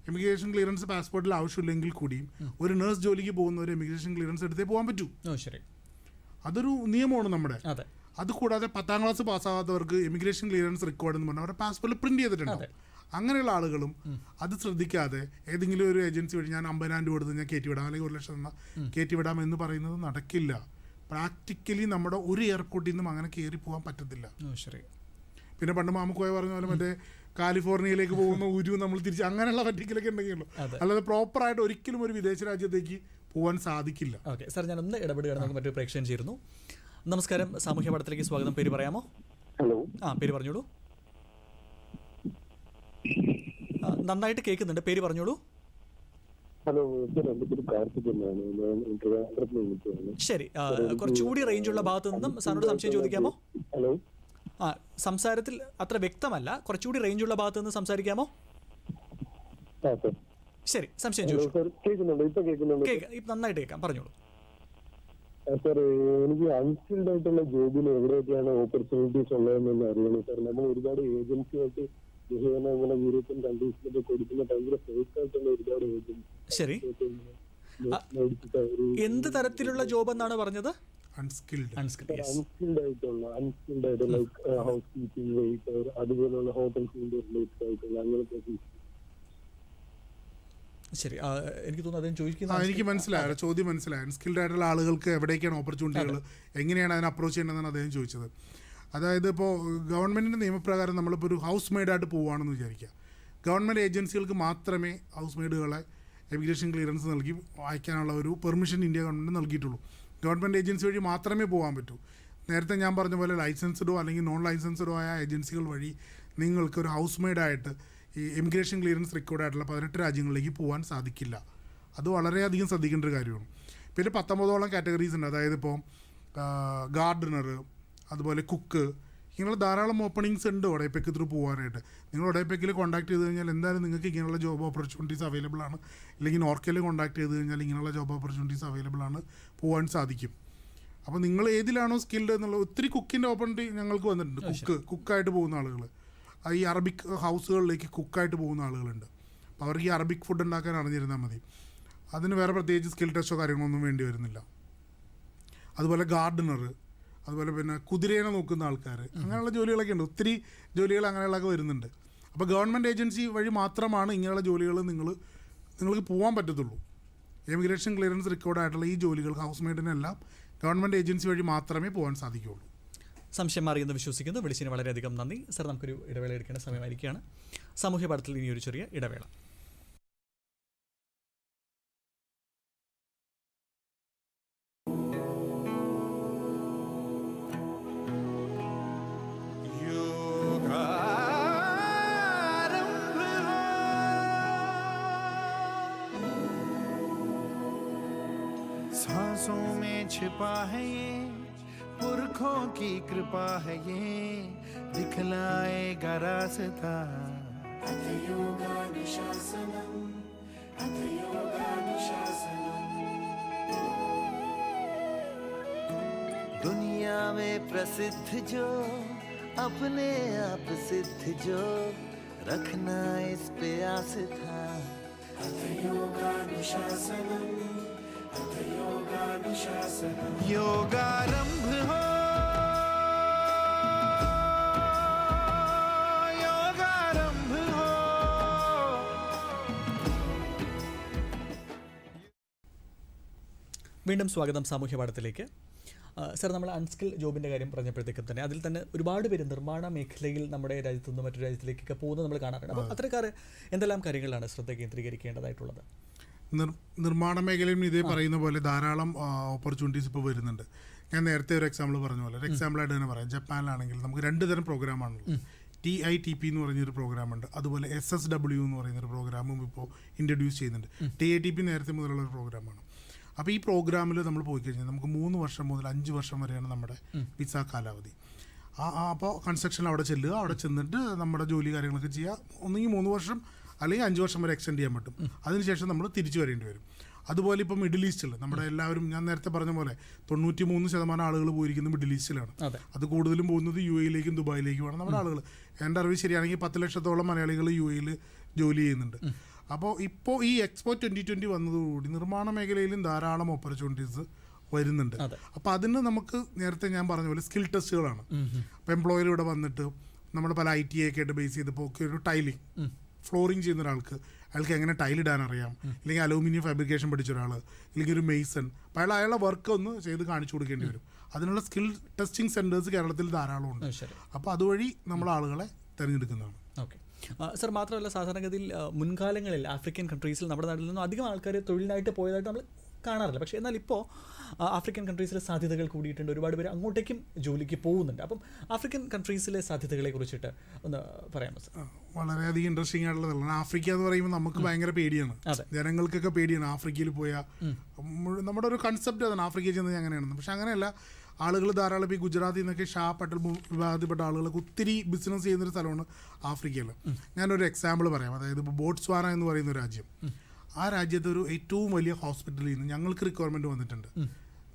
ഇമിഗ്രേഷൻ ക്ലിയറൻസ് പാസ്പോർട്ടിൽ ആവശ്യമില്ലെങ്കിൽ കൂടിയും ഒരു നേഴ്സ് ജോലിക്ക് പോകുന്ന ഒരു ഇമിഗ്രേഷൻ ക്ലിയറൻസ് എടുത്തേ പോകാൻ പറ്റൂ. അതൊരു നിയമമാണ് നമ്മുടെ. അതുകൂടാതെ 10ാം ക്ലാസ് പാസ്സാകാത്തവർക്ക് ഇമിഗ്രേഷൻ ക്ലിയറൻസ് റിക്വയർഡ് എന്ന് പറഞ്ഞാൽ അവരുടെ പാസ്പോർട്ടിൽ പ്രിന്റ് ചെയ്തിട്ടുണ്ട്. അങ്ങനെയുള്ള ആളുകളും അത് ശ്രദ്ധിക്കാതെ ഏതെങ്കിലും ഒരു ഏജൻസി വഴി ഞാൻ 50,000 രൂപ കൊടുത്ത് ഞാൻ കയറ്റിവിടാം അല്ലെങ്കിൽ 1,00,000 കയറ്റിവിടാം എന്ന് പറയുന്നത് നടക്കില്ല. പ്രാക്ടിക്കലി നമ്മുടെ ഒരു എയർപോർട്ടിൽ നിന്നും അങ്ങനെ കയറി പോകാൻ പറ്റത്തില്ല. പിന്നെ പണ്ട് മാമുക്കോയ പറഞ്ഞ പോലെ മറ്റേ കാലിഫോർണിയയിലേക്ക് പോകുന്ന ഉരു നമ്മൾ തിരിച്ച് അങ്ങനെയുള്ള പറ്റിക്കലൊക്കെ ഉണ്ടെങ്കിലോ, അല്ലാതെ പ്രോപ്പറായിട്ട് ഒരിക്കലും ഒരു വിദേശ രാജ്യത്തേക്ക് പോകാൻ സാധിക്കില്ല. ഓക്കെ സാർ, ഞാൻ ഒന്ന് ഇടപെടുകയാണ്, നമുക്ക് മറ്റൊരു പ്രേക്ഷകൻ ചേരുന്നു. നമസ്കാരം, സാമൂഹ്യ പാഠത്തിലേക്ക് സ്വാഗതം. പേര് പറയാമോ? ഹലോ. പേര് പറഞ്ഞോളൂ. നന്നായിട്ട് കേൾക്കുന്നുണ്ട്, പേര് പറഞ്ഞോളൂ. ഹലോ സർ, എൻ്റെ പേര് കാർത്തിക് എന്നാണ്. ശരി, കുറച്ചുകൂടി റേഞ്ചുള്ള ഭാഗത്ത് നിന്നും സാറിനോട് സംശയം ചോദിക്കാമോ? ഹലോ. സംസാരത്തിൽ അത്ര വ്യക്തമല്ല, കുറച്ചുകൂടി റേഞ്ചുള്ള ഭാഗത്ത് നിന്ന് സംസാരിക്കാമോ? ശരി, സംശയം ചോദിച്ചു. നന്നായിട്ട് കേൾക്കാം, പറഞ്ഞോളൂ. സാർ, എനിക്ക് അൺസ്കിൽഡ് ആയിട്ടുള്ള ജോബിന് എവിടെയൊക്കെയാണ് ഓപ്പർച്യൂണിറ്റീസ് ഉള്ളതെന്ന് അറിയണം സാർ. നമ്മൾ ഒരുപാട് ഏജൻസിയായിട്ട് ഇങ്ങനെ യൂറോപ്യൻ കൺട്രീസിലൊക്കെ കൊടുക്കുന്ന ഭയങ്കര ഫേക്ക് ആയിട്ടുള്ള ഒരുപാട് ഏജൻസി. ശരി, എന്ത് തരത്തിലുള്ള ജോബ് എന്നാണ് പറഞ്ഞത്? അൺസ്കിൽഡ് ആയിട്ടുള്ള ലൈക്ക് ഹൗസ് കീപ്പിംഗ്, വെയിറ്റർ, അതുപോലുള്ള ഹോട്ടൽ ഫീൽഡ് റിലേറ്റഡ് ആയിട്ടുള്ള അങ്ങനത്തെ. ശരി, എനിക്ക് തോന്നുന്നു എനിക്ക് മനസ്സിലായ ചോദ്യം മനസ്സിലായി. അൺസ്കിൽഡ് ആയിട്ടുള്ള ആളുകൾക്ക് എവിടേക്കാണ് ഓപ്പർച്യൂണിറ്റികൾ, എങ്ങനെയാണ് അതിനെ അപ്രോച്ച് ചെയ്യേണ്ടതെന്നാണ് അദ്ദേഹം ചോദിച്ചത്. അതായത് ഇപ്പോൾ ഗവൺമെൻറ്റിൻ്റെ നിയമപ്രകാരം നമ്മളിപ്പോൾ ഒരു ഹൗസ് മെയ്ഡായിട്ട് പോവുകയാണെന്ന് വിചാരിക്കുക. ഗവൺമെൻറ് ഏജൻസികൾക്ക് മാത്രമേ ഹൗസ് മെയ്ഡുകളെ എമിഗ്രേഷൻ ക്ലിയറൻസ് നൽകി അയക്കാനുള്ള ഒരു പെർമിഷൻ ഇന്ത്യ ഗവൺമെൻറ് നൽകിയിട്ടുള്ളൂ. ഗവൺമെൻറ് ഏജൻസി വഴി മാത്രമേ പോകാൻ പറ്റൂ. നേരത്തെ ഞാൻ പറഞ്ഞ പോലെ ലൈസൻസ്ഡോ അല്ലെങ്കിൽ നോൺ ലൈസൻസ്ഡോ ആയ ഏജൻസികൾ വഴി നിങ്ങൾക്ക് ഒരു ഹൗസ് മെയ്ഡായിട്ട് ഈ ഇമിഗ്രേഷൻ ക്ലിയറൻസ് റെക്കോർഡ് ആയിട്ടുള്ള 18 രാജ്യങ്ങളിലേക്ക് പോകാൻ സാധിക്കില്ല. അത് വളരെയധികം ശ്രദ്ധിക്കേണ്ട ഒരു കാര്യമാണ്. പിന്നെ 19ഓളം കാറ്റഗറീസ് ഉണ്ട്. അതായത് ഇപ്പോൾ ഗാർഡനർ, അതുപോലെ കുക്ക്, ഇങ്ങനെയുള്ള ധാരാളം ഓപ്പണിങ്സ് ഉണ്ട് ഒഡൈപെക്ക് ത്രൂ പോകാനായിട്ട്. നിങ്ങൾ ഒഡൈപെക്കിൽ കോൺടാക്ട് ചെയ്ത് കഴിഞ്ഞാൽ എന്തായാലും നിങ്ങൾക്ക് ഇങ്ങനെയുള്ള ജോബ് ഓപ്പർച്യൂണിറ്റീസ് അവൈലബിൾ ആണ്. ഇല്ലെങ്കിൽ നോർക്കയിൽ കോൺടാക്ട് ചെയ്ത് കഴിഞ്ഞാൽ ഇങ്ങനെയുള്ള ജോബ് ഓപ്പർച്യൂണിറ്റീസ് അവൈലബിൾ ആണ്, പോകാൻ സാധിക്കും. അപ്പോൾ നിങ്ങൾ ഏതിലാണോ സ്കിൽഡ് എന്നുള്ള ഒത്തിരി കുക്കിൻ്റെ ഓപ്പർച്യൂണിറ്റി ഞങ്ങൾക്ക് വന്നിട്ടുണ്ട്. കുക്കായിട്ട് പോകുന്ന ആളുകൾ, ഈ അറബിക് ഹൗസുകളിലേക്ക് കുക്കായിട്ട് പോകുന്ന ആളുകളുണ്ട്. അപ്പോൾ അവർക്ക് ഈ അറബിക് ഫുഡ് ഉണ്ടാക്കാൻ അറിഞ്ഞിരുന്നാൽ മതി. അതിന് വേറെ പ്രത്യേകിച്ച് സ്കിൽ ടെസ്റ്റോ കാര്യങ്ങളൊന്നും വേണ്ടി വരുന്നില്ല. അതുപോലെ ഗാർഡനർ, അതുപോലെ പിന്നെ കുതിരേനെ നോക്കുന്ന ആൾക്കാർ, അങ്ങനെയുള്ള ജോലികളൊക്കെ ഉണ്ട്. ഒത്തിരി ജോലികൾ അങ്ങനെയുള്ളതൊക്കെ വരുന്നുണ്ട്. അപ്പോൾ ഗവൺമെൻറ് ഏജൻസി വഴി മാത്രമാണ് ഇങ്ങനെയുള്ള ജോലികൾ നിങ്ങൾക്ക് പോകാൻ പറ്റത്തുള്ളൂ. എമിഗ്രേഷൻ ക്ലിയറൻസ് റെക്കോർഡായിട്ടുള്ള ഈ ജോലികൾ ഹൗസ് മെയ്ഡിനെല്ലാം ഗവൺമെൻറ് ഏജൻസി വഴി മാത്രമേ പോകാൻ സാധിക്കുകയുള്ളൂ. സംശയം മാറിയെന്ന് വിശ്വസിക്കുന്നു. വിളിച്ചതിന് വളരെയധികം നന്ദി. സർ, നമുക്കൊരു ഇടവേള എടുക്കേണ്ട സമയമായിരിക്കുകയാണ്. സാമൂഹ്യ പാഠത്തിൽ ഇനിയൊരു ചെറിയ ഇടവേള. सांसों में छिपा है ये, पुरखों की कृपा है ये, दिखलाएगा रास्ता। दुनिया में प्रसिद्ध जो, अपने आप सिद्ध जो, रखना इस पे आस था। योगारंभ हो, योगारंभ हो। വീണ്ടും സ്വാഗതം സാമൂഹ്യ പാഠത്തിലേക്ക്. സർ, നമ്മൾ അൺസ്കിൽ ജോബിൻ്റെ കാര്യം പറഞ്ഞപ്പോഴത്തേക്കും തന്നെ അതിൽ തന്നെ ഒരുപാട് പേര് നിർമ്മാണ മേഖലയിൽ നമ്മുടെ രാജ്യത്തു നിന്ന് മറ്റൊരു രാജ്യത്തിലേക്കൊക്കെ പോകുന്നത് നമ്മൾ കാണാറുണ്ട്. അപ്പോൾ അത്തരക്കാർ എന്തെല്ലാം കാര്യങ്ങളിലാണ് ശ്രദ്ധ കേന്ദ്രീകരിക്കേണ്ടതായിട്ടുള്ളത്? നിർമ്മാണ മേഖലയും ഇതേ പറയുന്ന പോലെ ധാരാളം ഓപ്പർച്യൂണിറ്റീസ് ഇപ്പോൾ വരുന്നുണ്ട്. ഞാൻ നേരത്തെ ഒരു എക്സാമ്പിൾ പറഞ്ഞ പോലെ ഒരു എക്സാമ്പിളായിട്ട് തന്നെ പറയാം. ജപ്പാനിലാണെങ്കിൽ നമുക്ക് 2 തരം പ്രോഗ്രാമാണുള്ളത്. TITP എന്ന് പറയുന്നൊരു പ്രോഗ്രാമുണ്ട്, അതുപോലെ SSW എന്ന് പറയുന്നൊരു പ്രോഗ്രാമും ഇപ്പോൾ ഇൻട്രൊഡ്യൂസ് ചെയ്യുന്നുണ്ട്. TITP നേരത്തെ മുതലുള്ള ഒരു പ്രോഗ്രാമാണ്. അപ്പോൾ ഈ പ്രോഗ്രാമിൽ നമ്മൾ പോയി കഴിഞ്ഞാൽ നമുക്ക് 3 വർഷം മുതൽ 5 വർഷം വരെയാണ് നമ്മുടെ വിസ കാലാവധി. അപ്പോൾ കൺസ്ട്രക്ഷനിൽ അവിടെ ചെല്ലുക, അവിടെ ചെന്നിട്ട് നമ്മുടെ ജോലി കാര്യങ്ങളൊക്കെ ചെയ്യുക. ഒന്നെങ്കിൽ 3 വർഷം അല്ലെങ്കിൽ 5 വർഷം വരെ എക്സ്റ്റെൻഡ് ചെയ്യാൻ പറ്റും. അതിനുശേഷം നമ്മൾ തിരിച്ചു വരേണ്ടി വരും. അതുപോലെ ഇപ്പോൾ മിഡിൽ ഈസ്റ്റിൽ നമ്മുടെ എല്ലാവരും ഞാൻ നേരത്തെ പറഞ്ഞ പോലെ 93% ആളുകൾ പോയിരിക്കുന്നത് മിഡിൽ ഈസ്റ്റിലാണ്. അത് കൂടുതലും പോകുന്നത് UAE-യിലേക്കും ദുബായിലേക്കുമാണ് നമ്മുടെ ആളുകൾ. എൻ്റെ അറിവ് ശരിയാണെങ്കിൽ 10 ലക്ഷത്തോളം മലയാളികൾ UAE-യിൽ ജോലി ചെയ്യുന്നുണ്ട്. അപ്പോൾ ഇപ്പോൾ ഈ എക്സ്പോ 2020 വന്നതോടുകൂടി നിർമ്മാണ മേഖലയിലും ധാരാളം ഓപ്പർച്യൂണിറ്റീസ് വരുന്നുണ്ട്. അപ്പോൾ അതിന് നമുക്ക് നേരത്തെ ഞാൻ പറഞ്ഞ പോലെ സ്കിൽ ടെസ്റ്റുകളാണ്. അപ്പോൾ എംപ്ലോയർ ഇവിടെ വന്നിട്ട് നമ്മുടെ പല ITA ഒക്കെ ആയിട്ട് ബേസ് ചെയ്തപ്പോൾ ഒക്കെ ഒരു ടൈലിംഗ്, ഫ്ലോറിങ് ചെയ്യുന്ന ഒരാൾക്ക് അയാൾക്ക് എങ്ങനെ ടൈലിടാൻ അറിയാം, അല്ലെങ്കിൽ അലൂമിനിയം ഫാബ്രിക്കേഷൻ പഠിച്ച ഒരാൾ, അല്ലെങ്കിൽ ഒരു മെയ്സൺ, അപ്പോൾ അയാളുടെ വർക്ക് ഒന്ന് ചെയ്ത് കാണിച്ചു കൊടുക്കേണ്ടി വരും. അതിനുള്ള സ്കിൽ ടെസ്റ്റിംഗ് സെൻറ്റേഴ്സ് കേരളത്തിൽ ധാരാളം ഉണ്ട്. ശരി. അപ്പോൾ അതുവഴി നമ്മൾ ആളുകളെ തിരഞ്ഞെടുക്കുന്നതാണ്. ഓക്കെ സർ, മാത്രമല്ല സാധാരണഗതിയിൽ മുൻകാലങ്ങളിൽ ആഫ്രിക്കൻ കൺട്രീസിൽ നമ്മുടെ നാട്ടിൽ നിന്നും അധികം ആൾക്കാർ തൊഴിലിനായിട്ട് പോയതായിട്ട് നമ്മൾ കാണാറില്ല. പക്ഷേ എന്നാൽ ഇപ്പോൾ ആഫ്രിക്കൻ കൺട്രീസിലെ സാധ്യതകൾ കൂടിയിട്ടുണ്ട്, ഒരുപാട് പേര് അങ്ങോട്ടേക്കും ജോലിക്ക് പോകുന്നുണ്ട്. അപ്പം ആഫ്രിക്കൻ കൺട്രീസിലെ സാധ്യതകളെ കുറിച്ചിട്ട് ഒന്ന് പറയാമോ സർ? വളരെയധികം ഇൻട്രസ്റ്റിംഗ് ആയിട്ടുള്ളതാണ്. ആഫ്രിക്ക എന്ന് പറയുമ്പോൾ നമുക്ക് ഭയങ്കര പേടിയാണ്, ജനങ്ങൾക്കൊക്കെ പേടിയാണ്. ആഫ്രിക്കയിൽ പോയാൽ നമ്മുടെ ഒരു കൺസെപ്റ്റ് അതാണ് ആഫ്രിക്കയിൽ ചെന്നത് അങ്ങനെയാണെന്ന്. പക്ഷെ അങ്ങനെയല്ല, ആളുകൾ ധാരാളം ഈ ഗുജറാത്തിൽ നിന്നൊക്കെ ഷാ പട്ടേൽ വിഭാഗത്തിൽപ്പെട്ട ആളുകളൊക്കെ ഒത്തിരി ബിസിനസ് ചെയ്യുന്നൊരു സ്ഥലമാണ് ആഫ്രിക്കയിൽ. ഞാനൊരു എക്സാമ്പിൾ പറയാം. അതായത് ഇപ്പോൾ ബോട്സ്വാന എന്ന് പറയുന്ന ഒരു രാജ്യം, ആ രാജ്യത്ത് ഒരു ഏറ്റവും വലിയ ഹോസ്പിറ്റലിൽ നിന്ന് ഞങ്ങൾക്ക് റിക്വയർമെൻറ്റ് വന്നിട്ടുണ്ട്.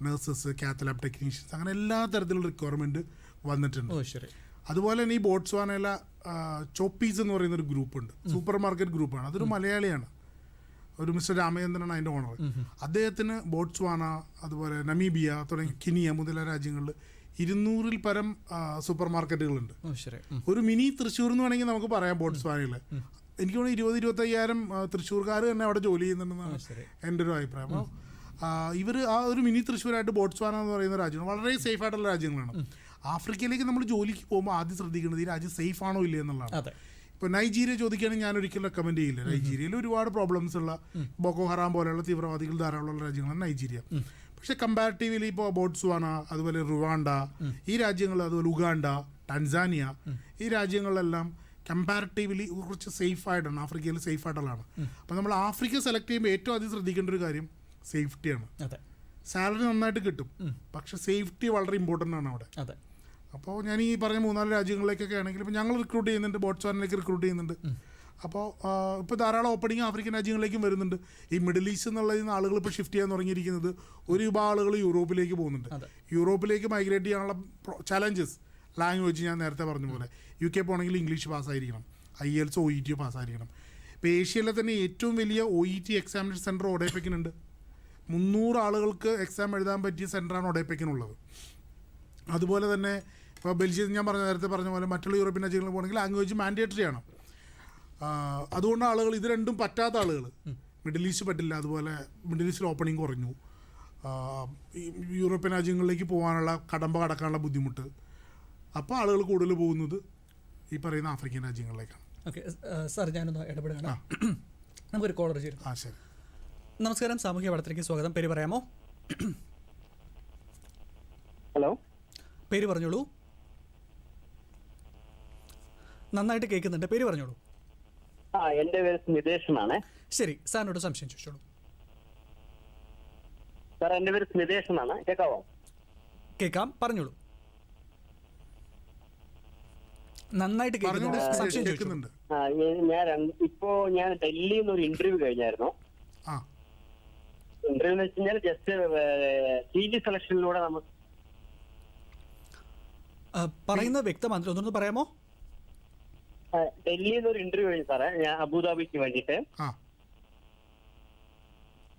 നഴ്സസ്, കാത്തലാബ് ടെക്നീഷ്യൻസ്, അങ്ങനെ എല്ലാ തരത്തിലുള്ള റിക്വയർമെൻറ്റ് വന്നിട്ടുണ്ട്. അതുപോലെ തന്നെ ഈ ബോട്സ്വാനയിലെ ചോപ്പീസ് എന്ന് പറയുന്ന ഒരു ഗ്രൂപ്പുണ്ട്, സൂപ്പർ മാർക്കറ്റ് ഗ്രൂപ്പാണ്. അതൊരു മലയാളിയാണ്, ഒരു മിസ്റ്റർ രാമചന്ദ്രനാണ് അതിൻ്റെ ഓണർ. അദ്ദേഹത്തിന് ബോട്സ്വാന, അതുപോലെ നമീബിയ തുടങ്ങി കെനിയ മുതലായ രാജ്യങ്ങളിൽ 200-ൽ പരം സൂപ്പർ മാർക്കറ്റുകളുണ്ട്. ഒരു മിനി തൃശ്ശൂർ എന്ന് വേണമെങ്കിൽ നമുക്ക് പറയാം ബോട്സ്വാനയിൽ. എനിക്ക് തോന്നുന്നു 20-25,000 തൃശ്ശൂർക്കാർ തന്നെ അവിടെ ജോലി ചെയ്യുന്നുണ്ടെന്നാണ് എൻ്റെ ഒരു അഭിപ്രായം. അപ്പോൾ ഇവർ ആ ഒരു മിനി തൃശ്ശൂരായിട്ട് ബോട്സ്വാന എന്ന് പറയുന്ന രാജ്യമാണ്. വളരെ സേഫ് ആയിട്ടുള്ള രാജ്യങ്ങളാണ്. ആഫ്രിക്കയിലേക്ക് നമ്മൾ ജോലിക്ക് പോകുമ്പോൾ ആദ്യം ശ്രദ്ധിക്കുന്നത് ഈ രാജ്യം സേഫ് ആണോ ഇല്ലേ എന്നുള്ളതാണ്. ഇപ്പോൾ നൈജീരിയ ചോദിക്കുകയാണെങ്കിൽ ഞാൻ ഒരിക്കലും റെക്കമെൻഡ് ചെയ്യില്ല. നൈജീരിയയിൽ ഒരുപാട് പ്രോബ്ലംസ് ഉള്ള, ബോക്കോ ഹറാം പോലെയുള്ള തീവ്രവാദികൾ ധാരാളമുള്ള രാജ്യങ്ങളാണ് നൈജീരിയ. പക്ഷേ കമ്പാരിറ്റീവ്ലി ഇപ്പോൾ ബോട്സ്വാന, അതുപോലെ റുവാണ്ട, ഈ രാജ്യങ്ങൾ, അതുപോലെ ഉഗാണ്ട, ടാൻസാനിയ, ഈ രാജ്യങ്ങളിലെല്ലാം കമ്പാരിറ്റീവ്ലി കുറച്ച് സേഫ് ആയിട്ടാണ്, ആഫ്രിക്കയിൽ സേഫ് ആയിട്ടുള്ളതാണ്. അപ്പോൾ നമ്മൾ ആഫ്രിക്ക സെലക്ട് ചെയ്യുമ്പോൾ ഏറ്റവും ആദ്യം ശ്രദ്ധിക്കേണ്ട ഒരു കാര്യം സേഫ്റ്റിയാണ്. സാലറി നന്നായിട്ട് കിട്ടും, പക്ഷെ സേഫ്റ്റി വളരെ ഇമ്പോർട്ടൻ്റ് ആണ് അവിടെ. അപ്പോൾ ഞാൻ ഈ പറഞ്ഞ 3-4 രാജ്യങ്ങളിലേക്കൊക്കെ ആണെങ്കിൽ ഇപ്പോൾ ഞങ്ങൾ റിക്രൂട്ട് ചെയ്യുന്നുണ്ട്, ബോട്സ്വാനയിലേക്ക് റിക്രൂട്ട് ചെയ്യുന്നുണ്ട്. അപ്പോൾ ഇപ്പോൾ ധാരാളം ഓപ്പണിങ് ആഫ്രിക്കൻ രാജ്യങ്ങളിലേക്കും വരുന്നുണ്ട്. ഈ മിഡിൽ ഈസ്റ്റ് എന്നുള്ളതിൽ നിന്ന് ആളുകൾ ഇപ്പോൾ ഷിഫ്റ്റ് ചെയ്യാൻ തുടങ്ങിയിരിക്കുന്നത്. ഒരു വിഭാഗം ആളുകൾ യൂറോപ്പിലേക്ക് പോകുന്നുണ്ട്. യൂറോപ്പിലേക്ക് മൈഗ്രേറ്റ് ചെയ്യാനുള്ള ചാലഞ്ചസ്, ലാംഗ്വേജ് ഞാൻ നേരത്തെ പറഞ്ഞ പോലെ UK പോകണമെങ്കിൽ ഇംഗ്ലീഷ് പാസ്സായിരിക്കണം, IELTS OET പാസ്സായിരിക്കണം. ഇപ്പോൾ ഏഷ്യയിലെ തന്നെ ഏറ്റവും വലിയ OET എക്സാമിനേഷൻ സെൻറ്റർ ഒഡേപെക്കിനുണ്ട്. 300 ആളുകൾക്ക് എക്സാം എഴുതാൻ പറ്റിയ സെൻറ്ററാണ് ഒഡേപെക്കിനുള്ളത്. അതുപോലെ തന്നെ ഇപ്പോൾ ബെൽജിയത്തിൽ ഞാൻ നേരത്തെ പറഞ്ഞ പോലെ മറ്റുള്ള യൂറോപ്യൻ രാജ്യങ്ങളിൽ പോകണമെങ്കിൽ ലാംഗ്വേജ് മാൻഡേറ്ററി ആണ്. അതുകൊണ്ട് ആളുകൾ ഇത് രണ്ടും പറ്റാത്ത ആളുകൾ, മിഡിൽ ഈസ്റ്റ് പറ്റില്ല, അതുപോലെ മിഡിൽ ഈസ്റ്റിൽ ഓപ്പണിംഗ് കുറഞ്ഞു, യൂറോപ്യൻ രാജ്യങ്ങളിലേക്ക് പോകാനുള്ള കടമ്പ കടക്കാനുള്ള ബുദ്ധിമുട്ട്, അപ്പോൾ ആളുകൾ കൂടുതൽ പോകുന്നത് ഈ പറയുന്ന ആഫ്രിക്കൻ രാജ്യങ്ങളിലേക്കാണ്. ഓക്കെ സാർ, ഞാനൊന്ന് ഇടപെടുകയാണ്. നമുക്കൊരു കോളർ ചെയ്യും. ശരി. നമസ്കാരം, സാമൂഹ്യ പഠനത്തിലേക്ക് സ്വാഗതം. പേര് പറയാമോ? ഹലോ, പേര് പറഞ്ഞോളൂ. നന്നായിട്ട് കേൾക്കുന്നുണ്ട്, പേര് പറഞ്ഞോളൂ. എന്റെ പേര് സ്മിതേഷ് എന്നാണ്. ശരി, സാറിനോട് സംശയം ചോദിച്ചോളൂ. സാർ, എന്റെ പേര് സ്മിതേഷ് എന്നാണ്. കേൾക്കാവോ? കേൾക്കാം, പറഞ്ഞോളൂ. നന്നായിട്ട് കേൾക്കുന്നുണ്ട്. ഞാൻ ഡൽഹിയിൽ നിന്ന് ഒരു ഇന്റർവ്യൂ കഴിഞ്ഞായിരുന്നു. ഇന്റർവ്യൂ എന്ന് വെച്ച് കഴിഞ്ഞാൽ ജസ്റ്റ് CG സെലക്ഷനിലൂടെ നമുക്ക് പറയുന്ന വ്യക്തമാണ്, ഒന്നൊന്ന് പറയാമോ? ഡൽഹിയിൽ നിന്ന് ഒരു ഇന്റർവ്യൂ കഴിഞ്ഞു സാറേ, ഞാൻ അബുദാബിക്ക് വേണ്ടിയിട്ട്.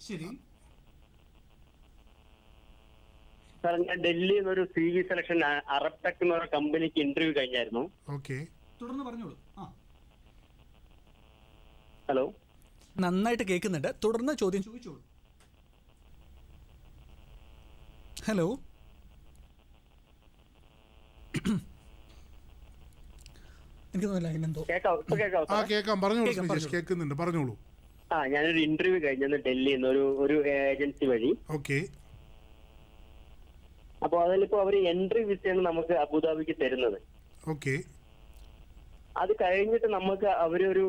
ശരി സാർ, ഞാൻ ഡൽഹിയിൽ നിന്ന് ഒരു CG സെലക്ഷൻ അറബ്ടെക് എന്ന് പറയുന്ന കമ്പനിക്ക് ഇന്റർവ്യൂ കഴിഞ്ഞായിരുന്നു. തുടർന്ന് പറഞ്ഞോളൂ. ഹലോ, നന്നായിട്ട് കേൾക്കുന്നുണ്ട്, തുടർന്ന് ചോദ്യം ചോദിച്ചോളൂ. ഹലോ, എനിക്ക് കേൾക്കുന്നുണ്ട്, പറഞ്ഞോളൂ. ഞാനൊരു ഇന്റർവ്യൂ കഴിഞ്ഞു ഡൽഹിയിൽ നിന്ന് ഒരു ഏജൻസി വഴി. അപ്പൊ അതിലിപ്പോ അവര് എൻട്രി വിസയാണ് നമുക്ക് അബുദാബിക്ക് തരുന്നത്. അത് കഴിഞ്ഞിട്ട് നമുക്ക് അവരൊരു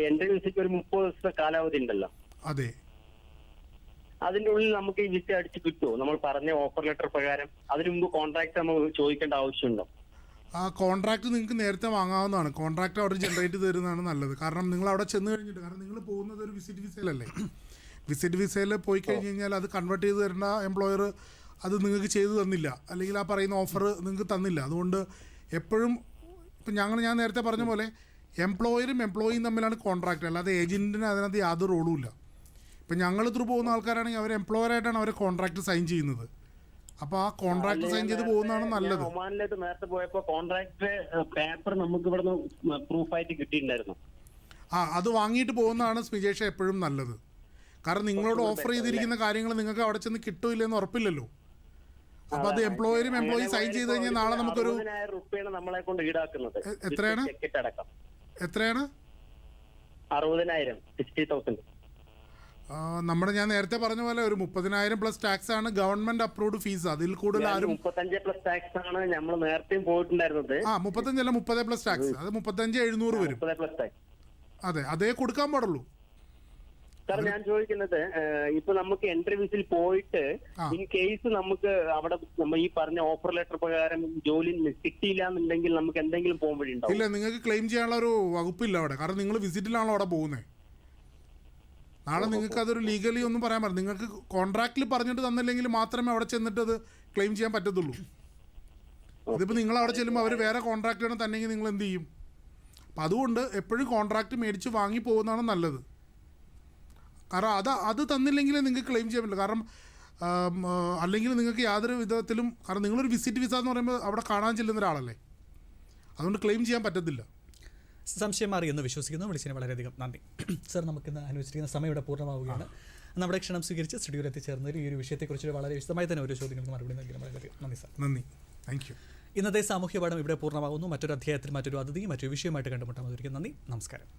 എൻട്രി വിസയ്ക്ക് ഒരു 30 ദിവസത്തെ കാലാവധി ഉണ്ടല്ലോ. അതെ. അതിന്റെ ഉള്ളിൽ നമുക്ക് ഈ വിസ അടിച്ച് കിട്ടുമോ? നമ്മൾ പറഞ്ഞ ഓഫർ ലെറ്റർ പ്രകാരം അതിനു മുമ്പ് കോൺട്രാക്ട് നമ്മൾ ചോദിക്കേണ്ട ആവശ്യമുണ്ടോ? ആ കോൺട്രാക്ട് നിങ്ങൾക്ക് നേരത്തെ വാങ്ങാവുന്നതാണ്. കോൺട്രാക്ട് അവിടെ ജനറേറ്റ് തരുന്നതാണ് നല്ലത്. കാരണം നിങ്ങൾ അവിടെ ചെന്ന് കഴിഞ്ഞിട്ട്, കാരണം നിങ്ങൾ പോകുന്നത് ഒരു വിസിറ്റ് വിസയിലല്ലേ. വിസിറ്റ് വിസയിൽ പോയി കഴിഞ്ഞ് കഴിഞ്ഞാൽ അത് കൺവേർട്ട് ചെയ്ത് തരേണ്ട എംപ്ലോയർ അത് നിങ്ങൾക്ക് ചെയ്തു തന്നില്ല, അല്ലെങ്കിൽ ആ പറയുന്ന ഓഫർ നിങ്ങൾക്ക് തന്നില്ല. അതുകൊണ്ട് എപ്പോഴും ഇപ്പം ഞാൻ നേരത്തെ പറഞ്ഞ പോലെ എംപ്ലോയറും എംപ്ലോയിയും തമ്മിലാണ് കോൺട്രാക്ട്, അല്ലാതെ ഏജൻറ്റിന് അതിനകത്ത് യാതൊരു റോളും ഇല്ല. ഇപ്പം ഞങ്ങൾ ത്രൂ പോകുന്ന ആൾക്കാരാണെങ്കിൽ അവർ എംപ്ലോയറായിട്ടാണ് അവർ കോൺട്രാക്ട് സൈൻ ചെയ്യുന്നത്. അപ്പോൾ ആ കോൺട്രാക്ട് സൈൻ ചെയ്ത് പോകുന്നതാണ് നല്ലത്. ഒമാനിലേക്ക് നേരത്തെ പോയപ്പോൾ കോൺട്രാക്ട് പേപ്പർ നമുക്ക് ഇവിടെ പ്രൂഫായിട്ട് കിട്ടിയിട്ടുണ്ടായിരുന്നു. അത് വാങ്ങിയിട്ട് പോകുന്നതാണ് സ്മിജേഷ എപ്പോഴും നല്ലത്. കാരണം നിങ്ങളോട് ഓഫർ ചെയ്തിരിക്കുന്ന കാര്യങ്ങൾ നിങ്ങൾക്ക് അവിടെ ചെന്ന് കിട്ടില്ലെന്ന് ഉറപ്പില്ലല്ലോ. അപ്പൊ അത് എംപ്ലോയറും എംപ്ലോയി സൈൻ ചെയ്ത് കഴിഞ്ഞാൽ നാളെ നമുക്കൊരു 60,000 രൂപയാണ് നമ്മളെ കൊണ്ട് ഈടാക്കുന്നത്. എത്രയാണ്? ടിക്കറ്റ് അടക്കം എത്രയാണ്? 60,000, 60,000. നമ്മുടെ ഞാൻ നേരത്തെ പറഞ്ഞ പോലെ ഒരു 30,000 പ്ലസ് ടാക്സ് ആണ് ഗവൺമെന്റ് അപ്രൂവ്ഡ് ഫീസ്. അതിൽ കൂടുതൽ ആരും 35 പ്ലസ് ടാക്സ് ആണ് നമ്മൾ നേരത്തെയും പോയിട്ടുണ്ടായിരുന്നത്. 35 അല്ല 30 പ്ലസ് ടാക്സ്. അത് 35,700 വരും. 30 പ്ലസ് ടാക്സ്. അതെ, അതേ കൊടുക്കാൻ പാടുള്ളൂ. സാർ ഞാൻ ചോദിക്കുന്നത്, ഇപ്പൊ നമുക്ക് എൻട്രി വിസിൽ പോയിട്ട് ഇൻ കേസ് നമുക്ക് അവിടെ നമ്മൾ ഈ പറഞ്ഞ ഓഫർ ലെറ്റർ പ്രകാരം ജോലി കിട്ടിയില്ല എന്നുണ്ടെങ്കിൽ നമുക്ക് എന്തെങ്കിലും പോകാൻ വഴി ഉണ്ടാവും? ഇല്ല, നിങ്ങൾക്ക് ക്ലെയിം ചെയ്യാനുള്ള ഒരു വകുപ്പില്ല അവിടെ. കാരണം നിങ്ങൾ വിസിറ്റിലാണല്ലോ അവിടെ പോകുന്നത്. നാളെ നിങ്ങൾക്ക് അതൊരു ലീഗലി ഒന്നും പറയാൻ പറ്റില്ല. നിങ്ങൾക്ക് കോൺട്രാക്റ്റിൽ പറഞ്ഞിട്ട് തന്നില്ലെങ്കിൽ മാത്രമേ അവിടെ ചെന്നിട്ട് അത് ക്ലെയിം ചെയ്യാൻ പറ്റത്തുള്ളൂ. ഇതിപ്പോൾ നിങ്ങൾ അവിടെ ചെല്ലുമ്പോൾ അവർ വേറെ കോൺട്രാക്റ്റാണ് തന്നെങ്കിൽ നിങ്ങൾ എന്ത് ചെയ്യും? അപ്പം അതുകൊണ്ട് എപ്പോഴും കോൺട്രാക്റ്റ് മേടിച്ച് വാങ്ങി പോകുന്നതാണ് നല്ലത്. കാരണം അത് തന്നില്ലെങ്കിൽ നിങ്ങൾക്ക് ക്ലെയിം ചെയ്യാൻ പറ്റില്ല. കാരണം അല്ലെങ്കിൽ നിങ്ങൾക്ക് യാതൊരു വിധത്തിലും, കാരണം നിങ്ങളൊരു വിസിറ്റ് വിസ എന്ന് പറയുമ്പോൾ അവിടെ കാണാൻ ചെല്ലുന്ന ഒരാളല്ലേ, അതുകൊണ്ട് ക്ലെയിം ചെയ്യാൻ പറ്റത്തില്ല. സംശയം മാറി എന്ന് വിശ്വസിക്കുന്നു. വിളിച്ചതിന് വളരെയധികം നന്ദി സർ. നമുക്കിന്ന് അനുവദിച്ചിരിക്കുന്ന സമയം ഇവിടെ പൂർണ്ണമാവുകയാണ്. നമ്മുടെ ക്ഷണം സ്വീകരിച്ച് സ്റ്റുഡിയോയിൽ എത്തിച്ചേർന്നതിൽ ഈ ഒരു വിഷയത്തെക്കുറിച്ച് വളരെ വിശദമായി തന്നെ ഓരോ ചോദ്യങ്ങൾക്ക് മറുപടി നൽകിയത് വളരെയധികം നന്ദി സർ. നന്ദി, താങ്ക് യു. ഇന്നത്തെ സാമൂഹ്യ പാഠം ഇവിടെ പൂർണ്ണമാകുന്നു. മറ്റൊരു അധ്യായത്തിൽ മറ്റൊരു അതിഥി മറ്റൊരു വിഷയമായിട്ട് കണ്ടുമുട്ടാൻ. അതൊരിക്കലും നന്ദി, നമസ്കാരം.